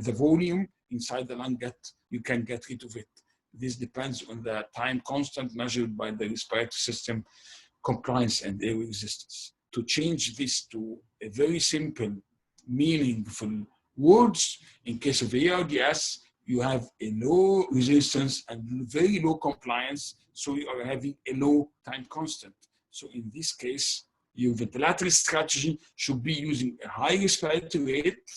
the volume inside the lung, you can get rid of it. This depends on the time constant measured by the respiratory system compliance and airway resistance. To change this to a very simple, meaningful words, in case of ARDS, you have a low resistance and very low compliance, so you are having a low time constant. So in this case, your ventilatory strategy should be using a high respiratory rate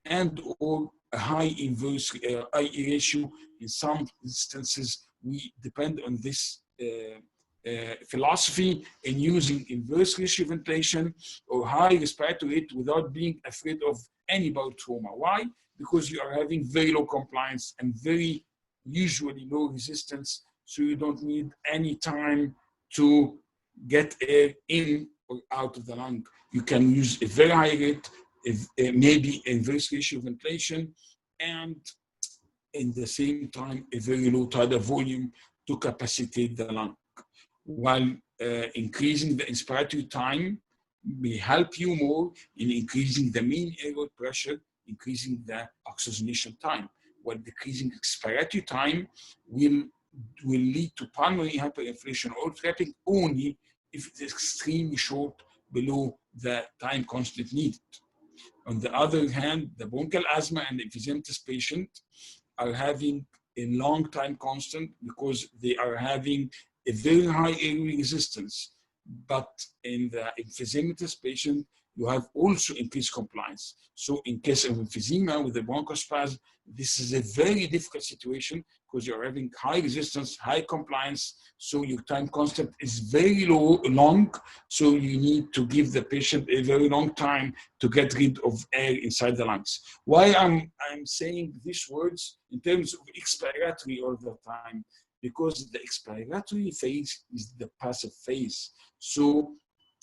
and or a high inverse I ratio. In some instances, we depend on this philosophy in using inverse ratio ventilation or high respiratory rate without being afraid of any bowel trauma. Why? Because you are having very low compliance and very usually low resistance, so you don't need any time to get air in or out of the lung. You can use a very high rate, maybe inverse ratio ventilation, and in the same time, a very low tidal volume to capacitate the lung. While increasing the inspiratory time may help you more in increasing the mean airway pressure, increasing the oxygenation time, while decreasing expiratory time will lead to pulmonary hyperinflation or trapping only if it is extremely short, below the time constant needed. On the other hand, the bronchial asthma and emphysematous patient are having a long time constant because they are having a very high airway resistance. But in the emphysematous patient, you have also increased compliance. So in case of emphysema with the bronchospasm, this is a very difficult situation because you're having high resistance, high compliance, so your time constant is very long, so you need to give the patient a very long time to get rid of air inside the lungs. Why I'm saying these words in terms of expiratory all the time? Because the expiratory phase is the passive phase, so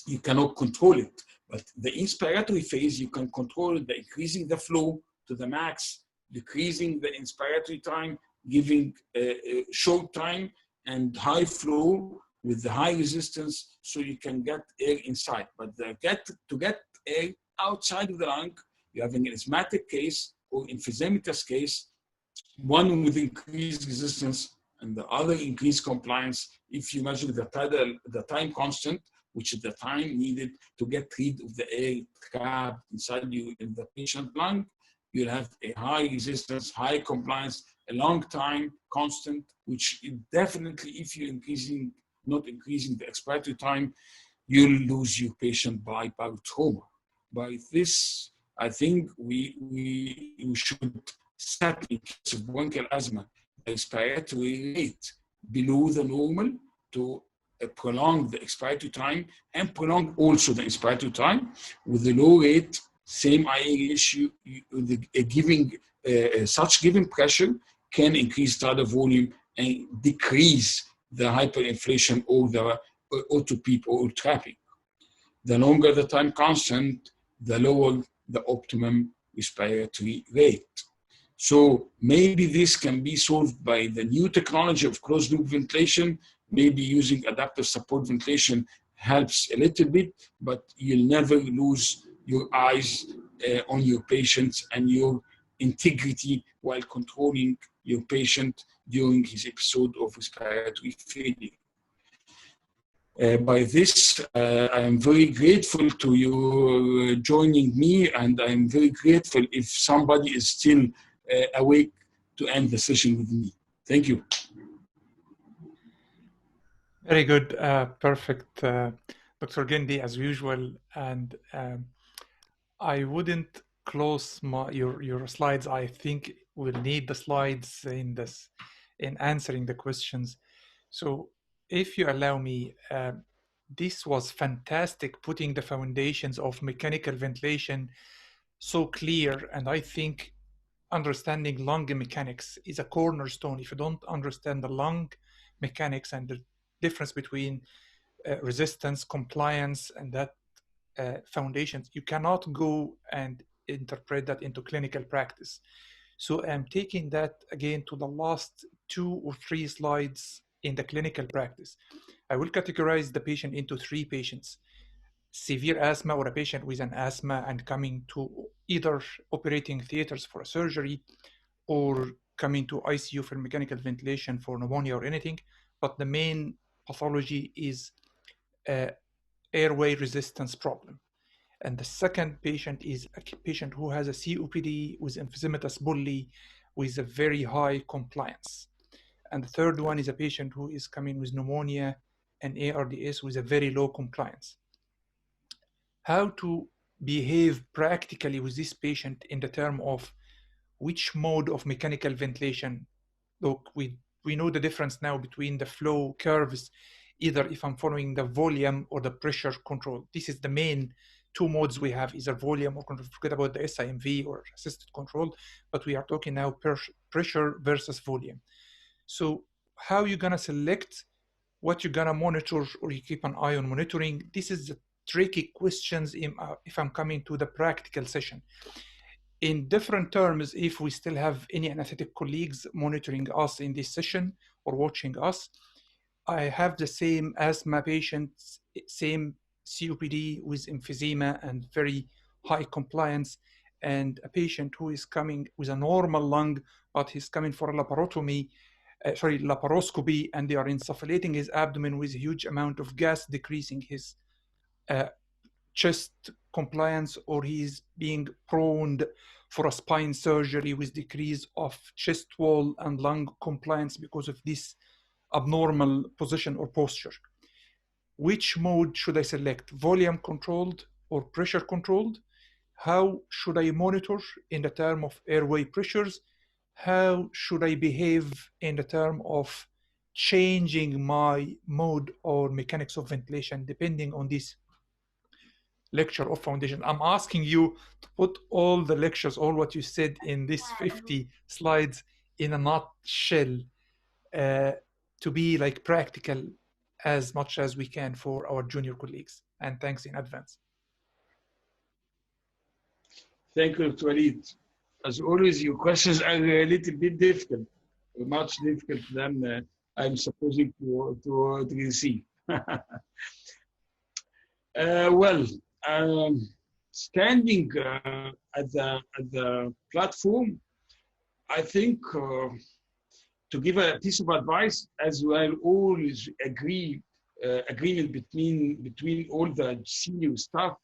you cannot control it. But the inspiratory phase, you can control by increasing the flow to the max, decreasing the inspiratory time, giving a short time and high flow with the high resistance, so you can get air inside. But to get air outside of the lung, you have an asthmatic case or emphysematous case, one with increased resistance and the other increased compliance. If you measure the time constant, which is the time needed to get rid of the air trapped inside you in the patient lung, you'll have a high resistance, high compliance, a long time constant, which definitely, if you're not increasing the expiratory time, you'll lose your patient by barotrauma. By this, I think we should set in case of bronchial asthma the expiratory rate below the normal to prolong the expiratory time and prolong also the expiratory time. With the low rate, same IA issue, such given pressure can increase tidal volume and decrease the hyperinflation or the auto-PEEP or trapping. The longer the time constant, the lower the optimum respiratory rate. So maybe this can be solved by the new technology of closed loop ventilation. Maybe using adaptive support ventilation helps a little bit, but you'll never lose your eyes on your patients and your integrity while controlling your patient during his episode of respiratory failure. By this, I am very grateful to you joining me, and I'm very grateful if somebody is still awake to end the session with me. Thank you. Very good, perfect, Dr. Algendy, as usual. And I wouldn't close your slides. I think we'll need the slides in answering the questions. So if you allow me, this was fantastic, putting the foundations of mechanical ventilation so clear. And I think understanding lung mechanics is a cornerstone. If you don't understand the lung mechanics and the difference between resistance, compliance, and that foundations, you cannot go and interpret that into clinical practice. So I'm taking that again to the last 2 or 3 slides in the clinical practice. I will categorize the patient into 3 patients: severe asthma or a patient with an asthma and coming to either operating theaters for a surgery or coming to ICU for mechanical ventilation for pneumonia or anything. But the main pathology is airway resistance problem. And the second patient is a patient who has a COPD with emphysematous bully with a very high compliance. And the third one is a patient who is coming with pneumonia and ARDS with a very low compliance. How to behave practically with this patient in the term of which mode of mechanical ventilation. Look, we know the difference now between the flow curves, either if I'm following the volume or the pressure control. This is the main 2 modes we have, either volume or control. Forget about the SIMV or assisted control, but we are talking now pressure versus volume. So how you're gonna select what you're gonna monitor, or you keep an eye on monitoring? This is the tricky questions if I'm coming to the practical session. In different terms, if we still have any anesthetic colleagues monitoring us in this session or watching us, I have the same asthma patients, same COPD with emphysema and very high compliance, and a patient who is coming with a normal lung, but he's coming for a laparoscopy, and they are insufflating his abdomen with a huge amount of gas, decreasing his chest compliance, or he's being prone for a spine surgery with decrease of chest wall and lung compliance because of this abnormal position or posture. Which mode should I select? Volume controlled or pressure controlled? How should I monitor in the term of airway pressures? How should I behave in the term of changing my mode or mechanics of ventilation depending on this lecture of foundation? I'm asking you to put all the lectures, all what you said in this 50 slides in a nutshell, to be like practical as much as we can for our junior colleagues. And thanks in advance. Thank you, Dr. Walid. As always, your questions are a little bit difficult, much difficult than I'm supposing to receive. Standing at the platform, I think to give a piece of advice, as well, always agreement between all the senior staff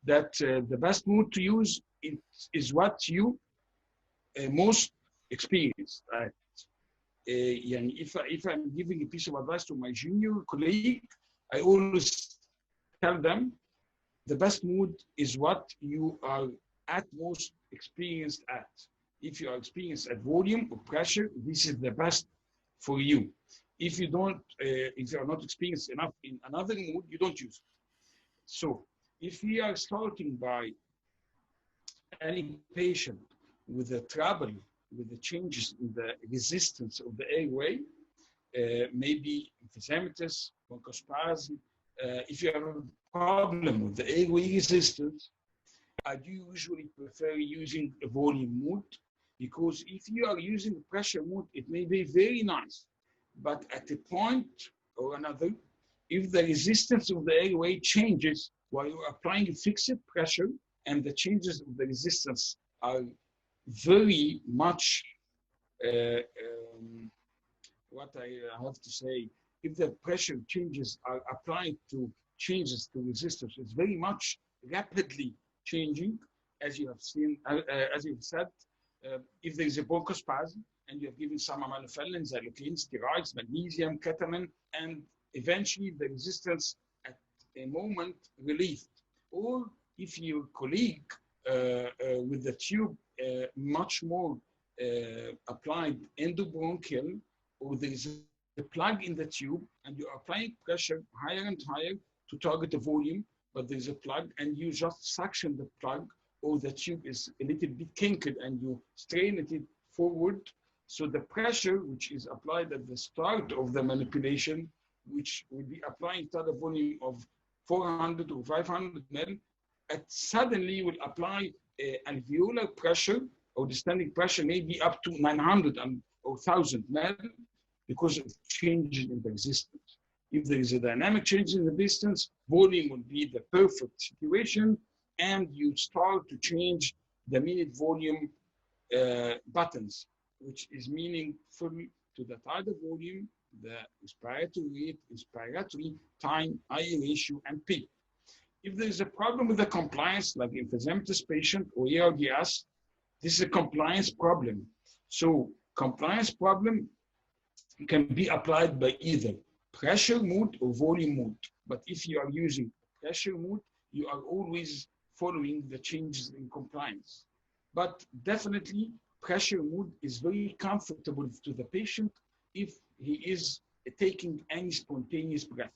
that the best mood to use is what you most experienced at. If I'm giving a piece of advice to my junior colleague, I always tell them the best mood is what you are at most experienced at. If you are experienced at volume or pressure, this is the best for you. If you are not experienced enough in another mood, you don't use it. So if we are starting by any patient with the trouble, with the changes in the resistance of the airway, maybe emphysematous, bronchospasm, if you have a problem with the airway resistance, I do usually prefer using a volume mood, because if you are using a pressure mood, it may be very nice, but at a point or another, if the resistance of the airway changes while you're applying a fixed pressure and the changes of the resistance are very much, what I have to say, if the pressure changes are applied to changes to resistance, it's very much rapidly changing, as you have seen, as you've said. If there is a bronchospasm and you have given some aminophylline, xylocaine, steroids, magnesium, ketamine, and eventually the resistance at a moment relieved. Or if your colleague with the tube much more applied endobronchial, or there is a plug in the tube and you're applying pressure higher and higher to target the volume, but there's a plug and you just suction the plug, or the tube is a little bit kinked and you strain it forward. So the pressure which is applied at the start of the manipulation, which will be applying to the volume of 400 or 500 ml, it suddenly will apply alveolar pressure, or the standing pressure may be up to 900 or 1000 ml, because of changes in the resistance. If there is a dynamic change in the resistance, volume will be the perfect situation, and you start to change the minute volume buttons, which is meaningful to the tidal volume, the respiratory rate, respiratory time, I ratio, and P. If there is a problem with the compliance, like emphysematous patient or ARDS, this is a compliance problem. So compliance problem can be applied by either pressure mood or volume mood. But if you are using pressure mood, you are always following the changes in compliance. But definitely pressure mood is very comfortable to the patient if he is taking any spontaneous breath.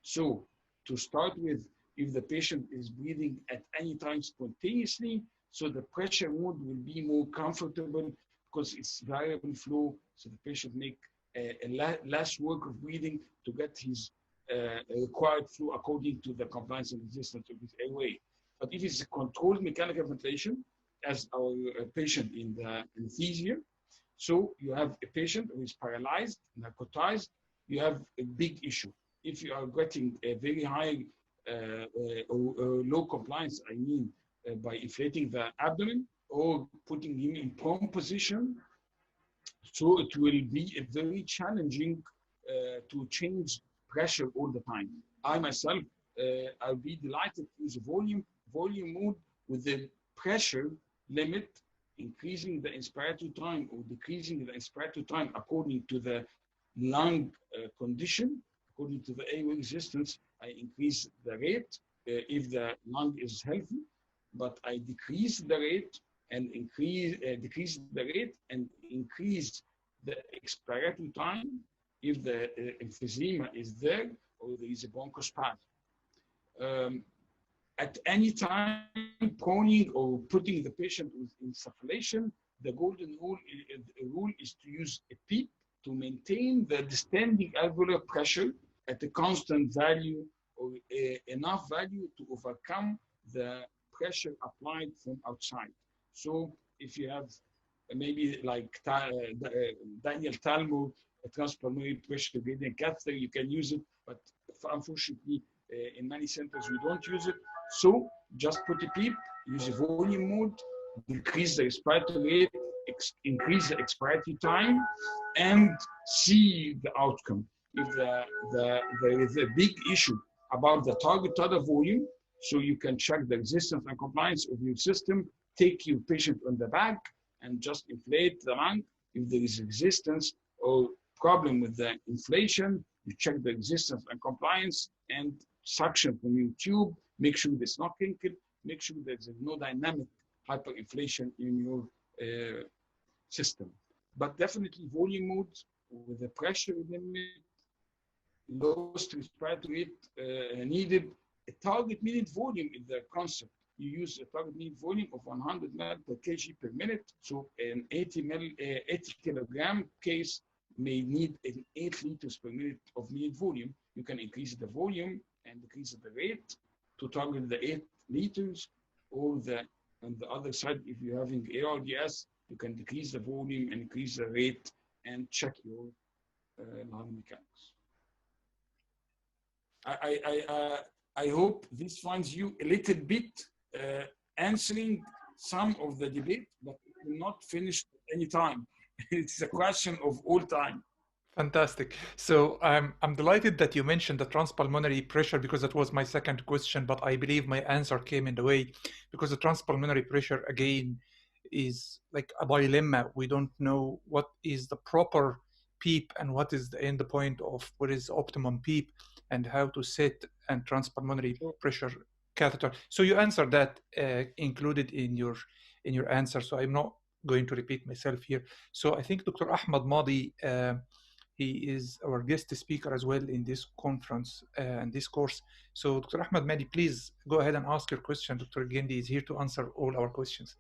So to start with, if the patient is breathing at any time spontaneously, so the pressure mood will be more comfortable because it's variable flow, so the patient make less work of breathing to get his required flow according to the compliance and resistance of his airway. But if it's a controlled mechanical ventilation, as our patient in the anesthesia, so you have a patient who is paralyzed, narcotized, you have a big issue. If you are getting a very high or low compliance, I mean, by inflating the abdomen or putting him in prone position, so it will be a very challenging to change pressure all the time. I myself, I'll be delighted to use a volume mode with the pressure limit, increasing the inspiratory time or decreasing the inspiratory time according to the lung condition, according to the airway resistance. I increase the rate if the lung is healthy, but I decrease the rate and decrease the rate and increase the expiratory time if the emphysema is there or there is a bronchospasm. At any time, proning or putting the patient with insufflation, the golden rule is to use a PEEP to maintain the distending alveolar pressure at a constant value or enough value to overcome the pressure applied from outside. So if you have maybe like Daniel Talmo, a transpulmonary pressure gradient catheter, you can use it, but unfortunately in many centers we don't use it. So just put a PEEP, use a volume mode, decrease the respiratory rate, increase the expiratory time and see the outcome. If there is a big issue about the target total volume, so you can check the resistance and compliance of your system, take your patient on the back and just inflate the lung. If there is resistance or problem with the inflation, you check the resistance and compliance and suction from your tube, make sure there's not crinkle, make sure there's no dynamic hyperinflation in your system. But definitely volume modes with the pressure limit, lowest respiratory rate needed, a target needed volume in the concept. You use a target needed volume of 100 ml per kg per minute. So an 80 kilogram case may need an 8 liters per minute of needed volume. You can increase the volume and decrease the rate to target the 8 liters, or on the other side, if you're having ARDS, you can decrease the volume and increase the rate and check your lung mechanics. I hope this finds you a little bit answering some of the debate, but it will not finish at any time. It's a question of all time. Fantastic. So I'm delighted that you mentioned the transpulmonary pressure, because that was my second question, but I believe my answer came in the way, because the transpulmonary pressure, again, is like a dilemma. We don't know what is the proper PEEP and what is the end point of what is optimum PEEP and how to set a transpulmonary pressure catheter. So you answered that included in your answer, so I'm not going to repeat myself here. So I think Dr. Ahmed Madi, he is our guest speaker as well in this conference and this course. So Dr. Ahmed Madi, please go ahead and ask your question. Dr. Algendy is here to answer all our questions.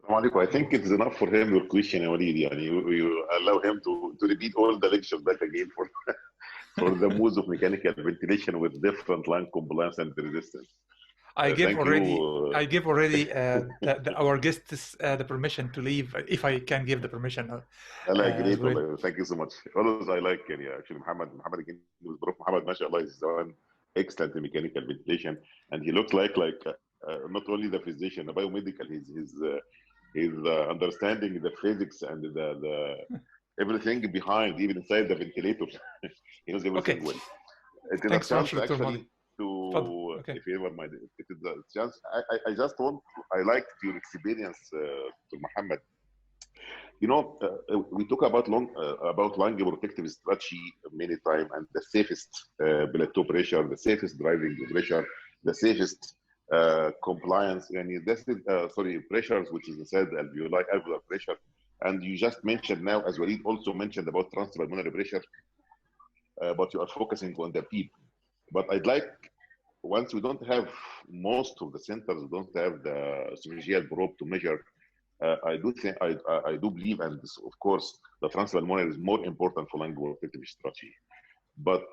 I think it's enough for him, your question, Walid. You allow him to repeat all the lectures back again for the modes of mechanical ventilation with different lung compliance and resistance. I give already our guests the permission to leave, if I can give the permission. Great. Well. Thank you so much. Always I like actually Mohamed Mohamed, mashallah, is one excellent in mechanical ventilation, and he looks like not only the physician, the biomedical. He's understanding the physics and the everything behind, even inside the ventilator. He knows everything well. It is a chance actually to, if you ever mind, it is a chance. I liked your experience, to Mohammed. We talk about lung protective strategy many times, and the safest plateau pressure, the safest driving pressure, the safest compliance, and this is pressures, which is inside the alveolar pressure. And you just mentioned now, as Walid also mentioned, about transpulmonary pressure, but you are focusing on the PEEP. But I'd like, once we don't have, most of the centers don't have the esophageal probe to measure, I do believe, and this, of course, the transpulmonary is more important for lung protective strategy. But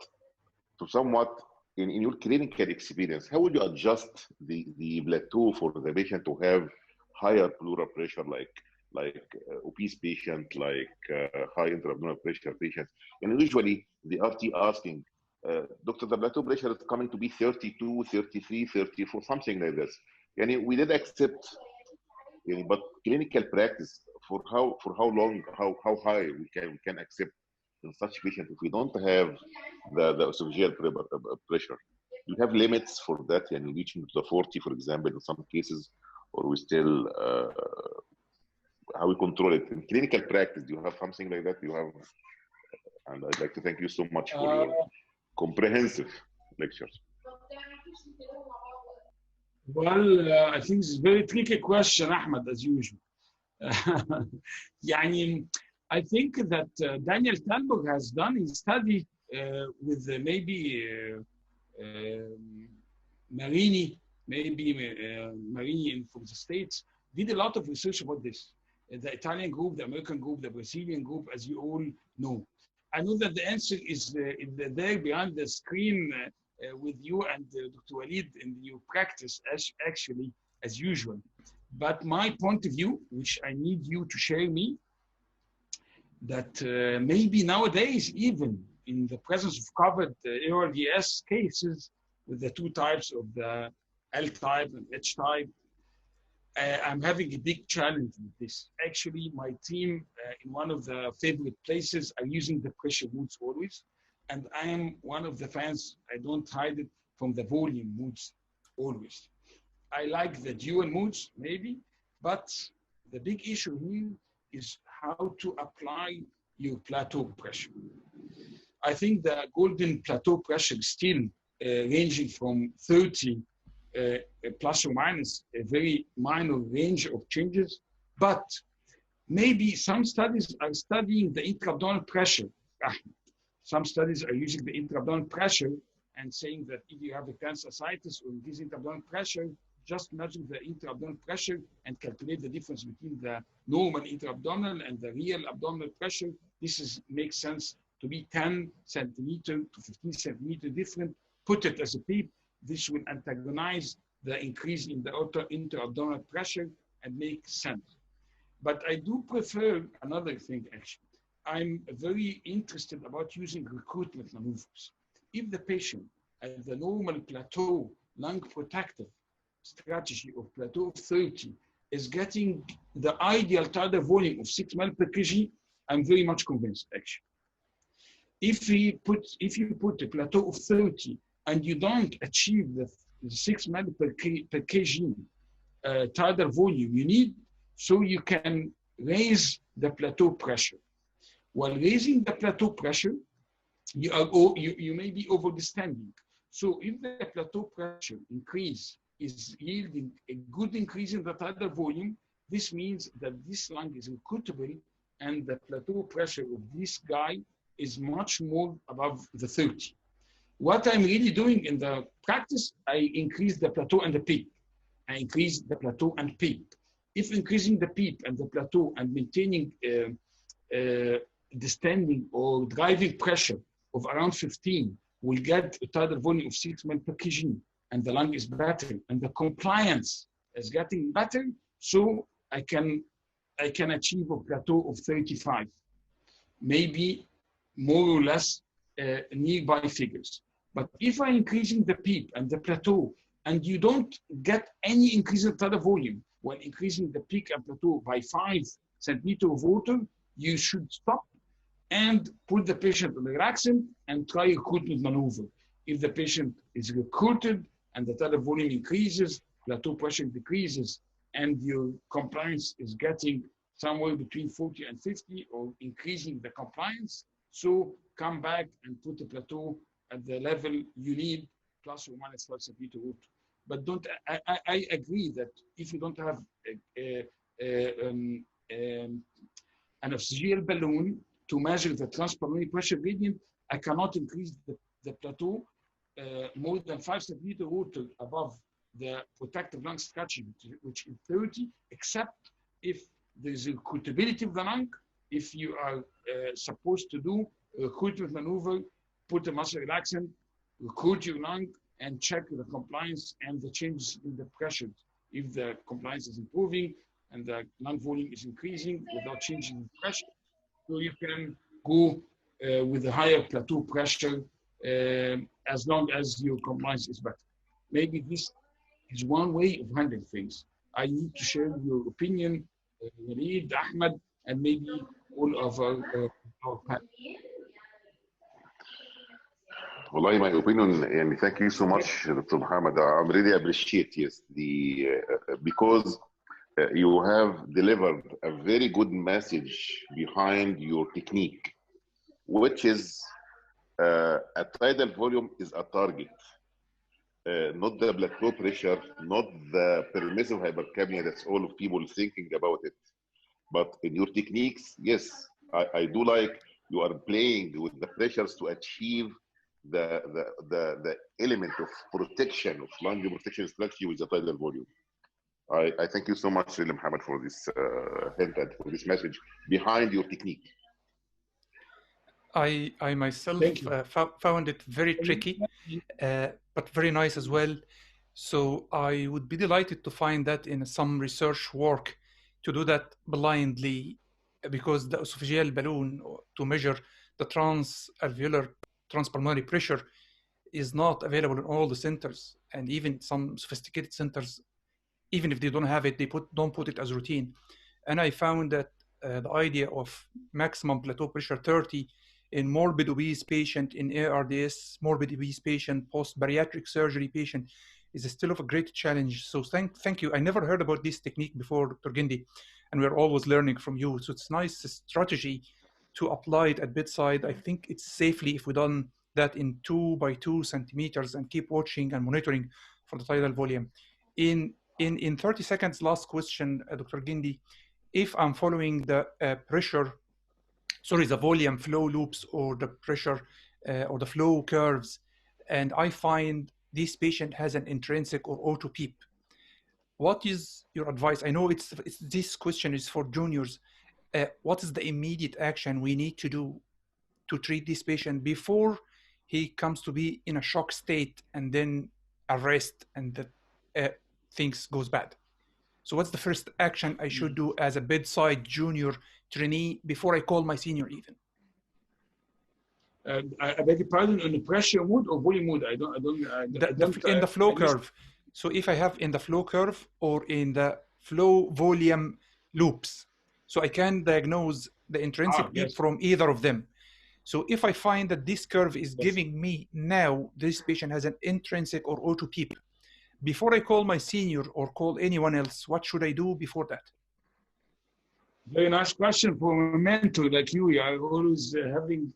to somewhat, in your clinical experience, how would you adjust the plateau for the patient to have higher pleural pressure, like obese patient, like high intra-abdominal pressure patients? And usually the RT asking, Doctor, the plateau pressure is coming to be 32, 33, 34, something like this. And we did accept, but clinical practice, for how long, how high we can accept in such patients if we don't have the esophageal pressure. You have limits for that, and reaching to the 40, for example, in some cases, or we still how we control it in clinical practice? Do you have something like that? And I'd like to thank you so much for your comprehensive lectures. Well, I think it's a very tricky question, Ahmed, as usual. I think that Daniel Talbot has done his study with maybe Marini from the States, did a lot of research about this. The Italian group, the American group, the Brazilian group, as you all know. I know that the answer is there behind the screen with you and Dr. Walid in your practice, actually, as usual. But my point of view, which I need you to share me, that maybe nowadays, even in the presence of covered ARDS cases with the two types of the L type and H type, I'm having a big challenge with this. Actually, my team in one of the favorite places are using the pressure modes always. And I am one of the fans, I don't hide it, from the volume modes always. I like the dual modes maybe, but the big issue here is how to apply your plateau pressure. I think the golden plateau pressure is still ranging from 30 plus or minus a very minor range of changes, but maybe some studies are studying the intra-abdominal pressure. Some studies are using the intra-abdominal pressure and saying that if you have a cancer ascites or increased intra-abdominal pressure, just measure the intra-abdominal pressure and calculate the difference between the normal intra-abdominal and the real abdominal pressure. This makes sense to be 10 centimeter to 15 centimeter different. Put it as a PEEP. This will antagonize the increase in the intra-abdominal pressure and make sense. But I do prefer another thing actually. I'm very interested about using recruitment maneuvers. If the patient at the normal plateau lung protective strategy of plateau of 30 is getting the ideal tidal volume of 6 ml per kg, I'm very much convinced actually. If you put a plateau of 30 and you don't achieve the 6 ml per kg tidal volume you need, so you can raise the plateau pressure. While raising the plateau pressure, you may be over-distending. So if the plateau pressure increase is yielding a good increase in the tidal volume, this means that this lung is recruitable and the plateau pressure of this guy is much more above the 30. What I'm really doing in the practice, I increase the plateau and the PEEP. I increase the plateau and PEEP. If increasing the PEEP and the plateau and maintaining distending or driving pressure of around 15 will get a tidal volume of 6 ml per kg, and the lung is better and the compliance is getting better, so I can achieve a plateau of 35, maybe more or less nearby figures. But if I'm increasing the PEEP and the plateau and you don't get any increase in tidal volume when increasing the peak and plateau by 5 centimeters of water, you should stop and put the patient on the relaxant and try a recruitment maneuver. If the patient is recruited and the tidal volume increases, plateau pressure decreases, and your compliance is getting somewhere between 40 and 50 or increasing the compliance, so come back and put the plateau at the level you need, plus or minus 5 centimeters of water. But don't, I agree that if you don't have an anesthesial balloon to measure the transpulmonary pressure gradient, I cannot increase the plateau more than 5 centimeters water above the protective lung strategy, which is 30, except if there is a recruitability of the lung. If you are supposed to do a recruitment maneuver, put a muscle relaxant, recruit your lung, and check the compliance and the changes in the pressure. If the compliance is improving and the lung volume is increasing without changing the pressure, so you can go with a higher plateau pressure as long as your compliance is better. Maybe this is one way of handling things. I need to share your opinion, Walid, Ahmed, and maybe all of our panel. Well, my opinion, and thank you so much, Dr. Mohamed. I really appreciate because you have delivered a very good message behind your technique, which is a tidal volume is a target, not the plateau pressure, not the permissive hypercapnia. That's all of people thinking about it. But in your techniques, yes, I do like you are playing with the pressures to achieve the element of protection, of lung protection strategy with the tidal volume. I thank you so much, Mohamed, for this hint and for this message behind your technique. I myself found it very tricky, but very nice as well. So I would be delighted to find that in some research work to do that blindly, because the esophageal balloon to measure the transalveolar transpulmonary pressure is not available in all the centers, and even some sophisticated centers even if they don't have it, they don't put it as routine. And I found that the idea of maximum plateau pressure 30 in morbid obese patient, in ARDS, morbid obese patient, post-bariatric surgery patient is still of a great challenge. So thank you. I never heard about this technique before, Dr. Gendy, and we're always learning from you. So it's a nice strategy to apply it at bedside. I think it's safely if we done that in 2 by 2 centimeters and keep watching and monitoring for the tidal volume. In 30 seconds, last question, Dr. Gendy, if I'm following the the volume flow loops or the pressure or the flow curves, and I find this patient has an intrinsic or auto PEEP, what is your advice? I know this question is for juniors. What is the immediate action we need to do to treat this patient before he comes to be in a shock state and then arrest and the things goes bad? So what's the first action I should do as a bedside junior trainee before I call my senior even? I beg your pardon, on the pressure mode or volume mode? In the flow curve. So if I have in the flow curve or in the flow volume loops, so I can diagnose the intrinsic PEEP from either of them. So if I find that this curve is giving me now, this patient has an intrinsic or auto PEEP, before I call my senior or call anyone else, what should I do before that? Very nice question for a mentor like you. You are always having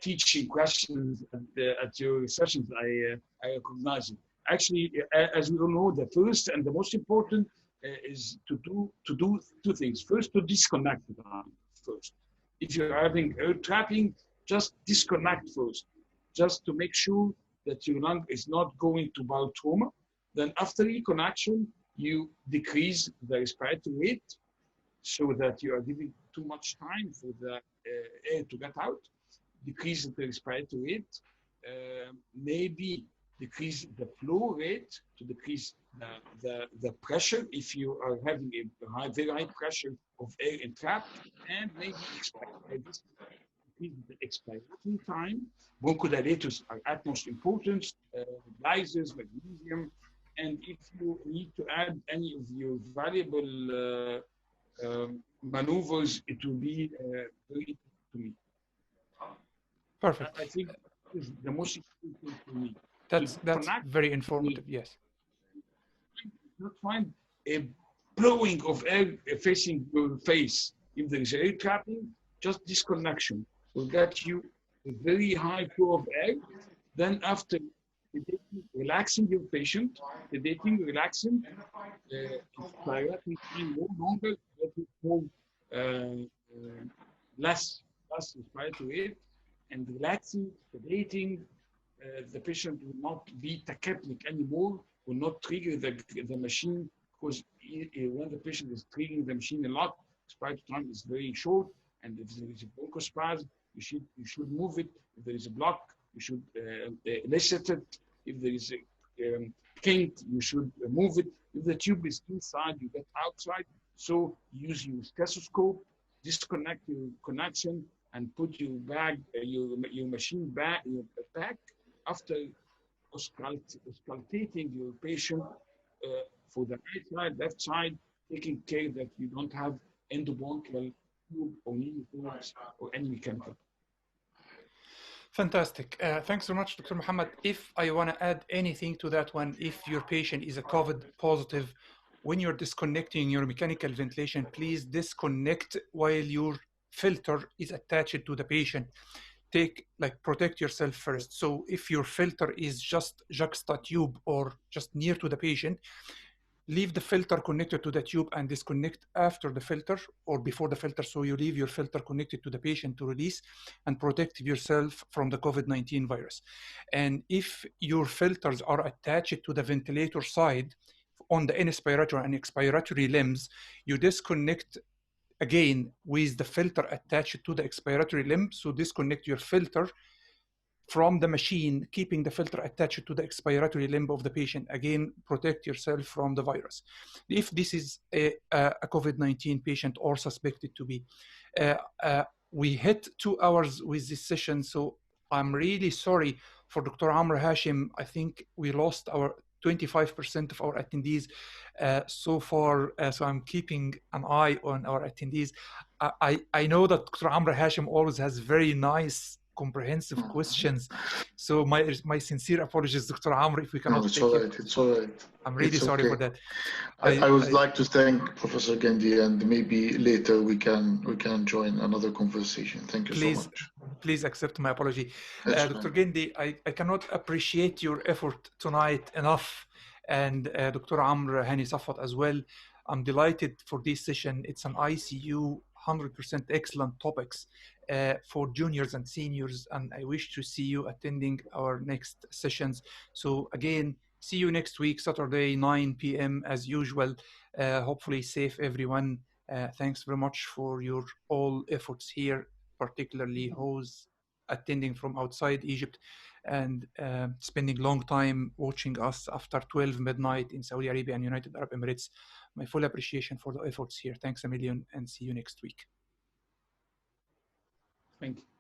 teaching questions at your sessions. I recognize it. Actually, as we all know, the first and the most important is to do 2 things. First, to disconnect the lung first. If you're having air trapping, just disconnect first, just to make sure that your lung is not going to bowel trauma. Then after reconnection, you decrease the respiratory rate so that you are giving too much time for the air to get out. Decrease the respiratory rate, maybe decrease the flow rate to decrease the pressure if you are having a very high pressure of air entrapped, and maybe decrease the expiratory time. Bronchodilators are utmost important, lysis, magnesium, and if you need to add any of your valuable maneuvers, it will be very important to me. Perfect. I think this is the most important for me. That's very informative, yes. Not find a blowing of air facing your face. If there is air trapping, just disconnection will get you a very high flow of air. Then after relaxing your patient, relaxing, no longer, that will hold less respiratory rate, and relaxing, sedating, the patient will not be tachypnic anymore, will not trigger the machine, because when the patient is triggering the machine a lot, respiratory time is very short, and if there is a bronchospasm, you should move it. If there is a block, you should elicit it. If there is a kink, you should move it. If the tube is inside, you get outside. So use your stethoscope, disconnect your connection, and put your bag, your machine back, your back after auscultating your patient for the right side, left side, taking care that you don't have endobronchial tube or pneumothorax or any mechanical. Fantastic. Thanks so much, Dr. Mohamed. If I want to add anything to that one, if your patient is a COVID positive, when you're disconnecting your mechanical ventilation, please disconnect while your filter is attached to the patient. Protect yourself first. So if your filter is just juxta tube or just near to the patient, leave the filter connected to the tube and disconnect after the filter or before the filter. So you leave your filter connected to the patient to release and protect yourself from the COVID-19 virus. And if your filters are attached to the ventilator side on the inspiratory and expiratory limbs, you disconnect again with the filter attached to the expiratory limb. So disconnect your filter from the machine, keeping the filter attached to the expiratory limb of the patient. Again, protect yourself from the virus. If this is a COVID-19 patient or suspected to be, we hit 2 hours with this session. So I'm really sorry for Dr. Amr Hashim. I think we lost our 25% of our attendees so far. So I'm keeping an eye on our attendees. I know that Dr. Amr Hashim always has very nice, comprehensive questions. So my sincere apologies, Dr. Amr, if we cannot no, it's take all it. right. It's all right. I'm really sorry for that. I would like to thank Professor Algendy, and maybe later we can join another conversation. Thank you so much. Please accept my apology. Dr. Algendy, I cannot appreciate your effort tonight enough, and Dr. Amr Hani Safat as well. I'm delighted for this session. It's an ICU 100% excellent topics for juniors and seniors, and I wish to see you attending our next sessions. So again, see you next week, Saturday, 9 p.m. as usual. Hopefully safe, everyone. Thanks very much for your all efforts here, particularly who's attending from outside Egypt and spending long time watching us after 12 midnight in Saudi Arabia and United Arab Emirates. My full appreciation for the efforts here. Thanks a million, and see you next week. Thank you.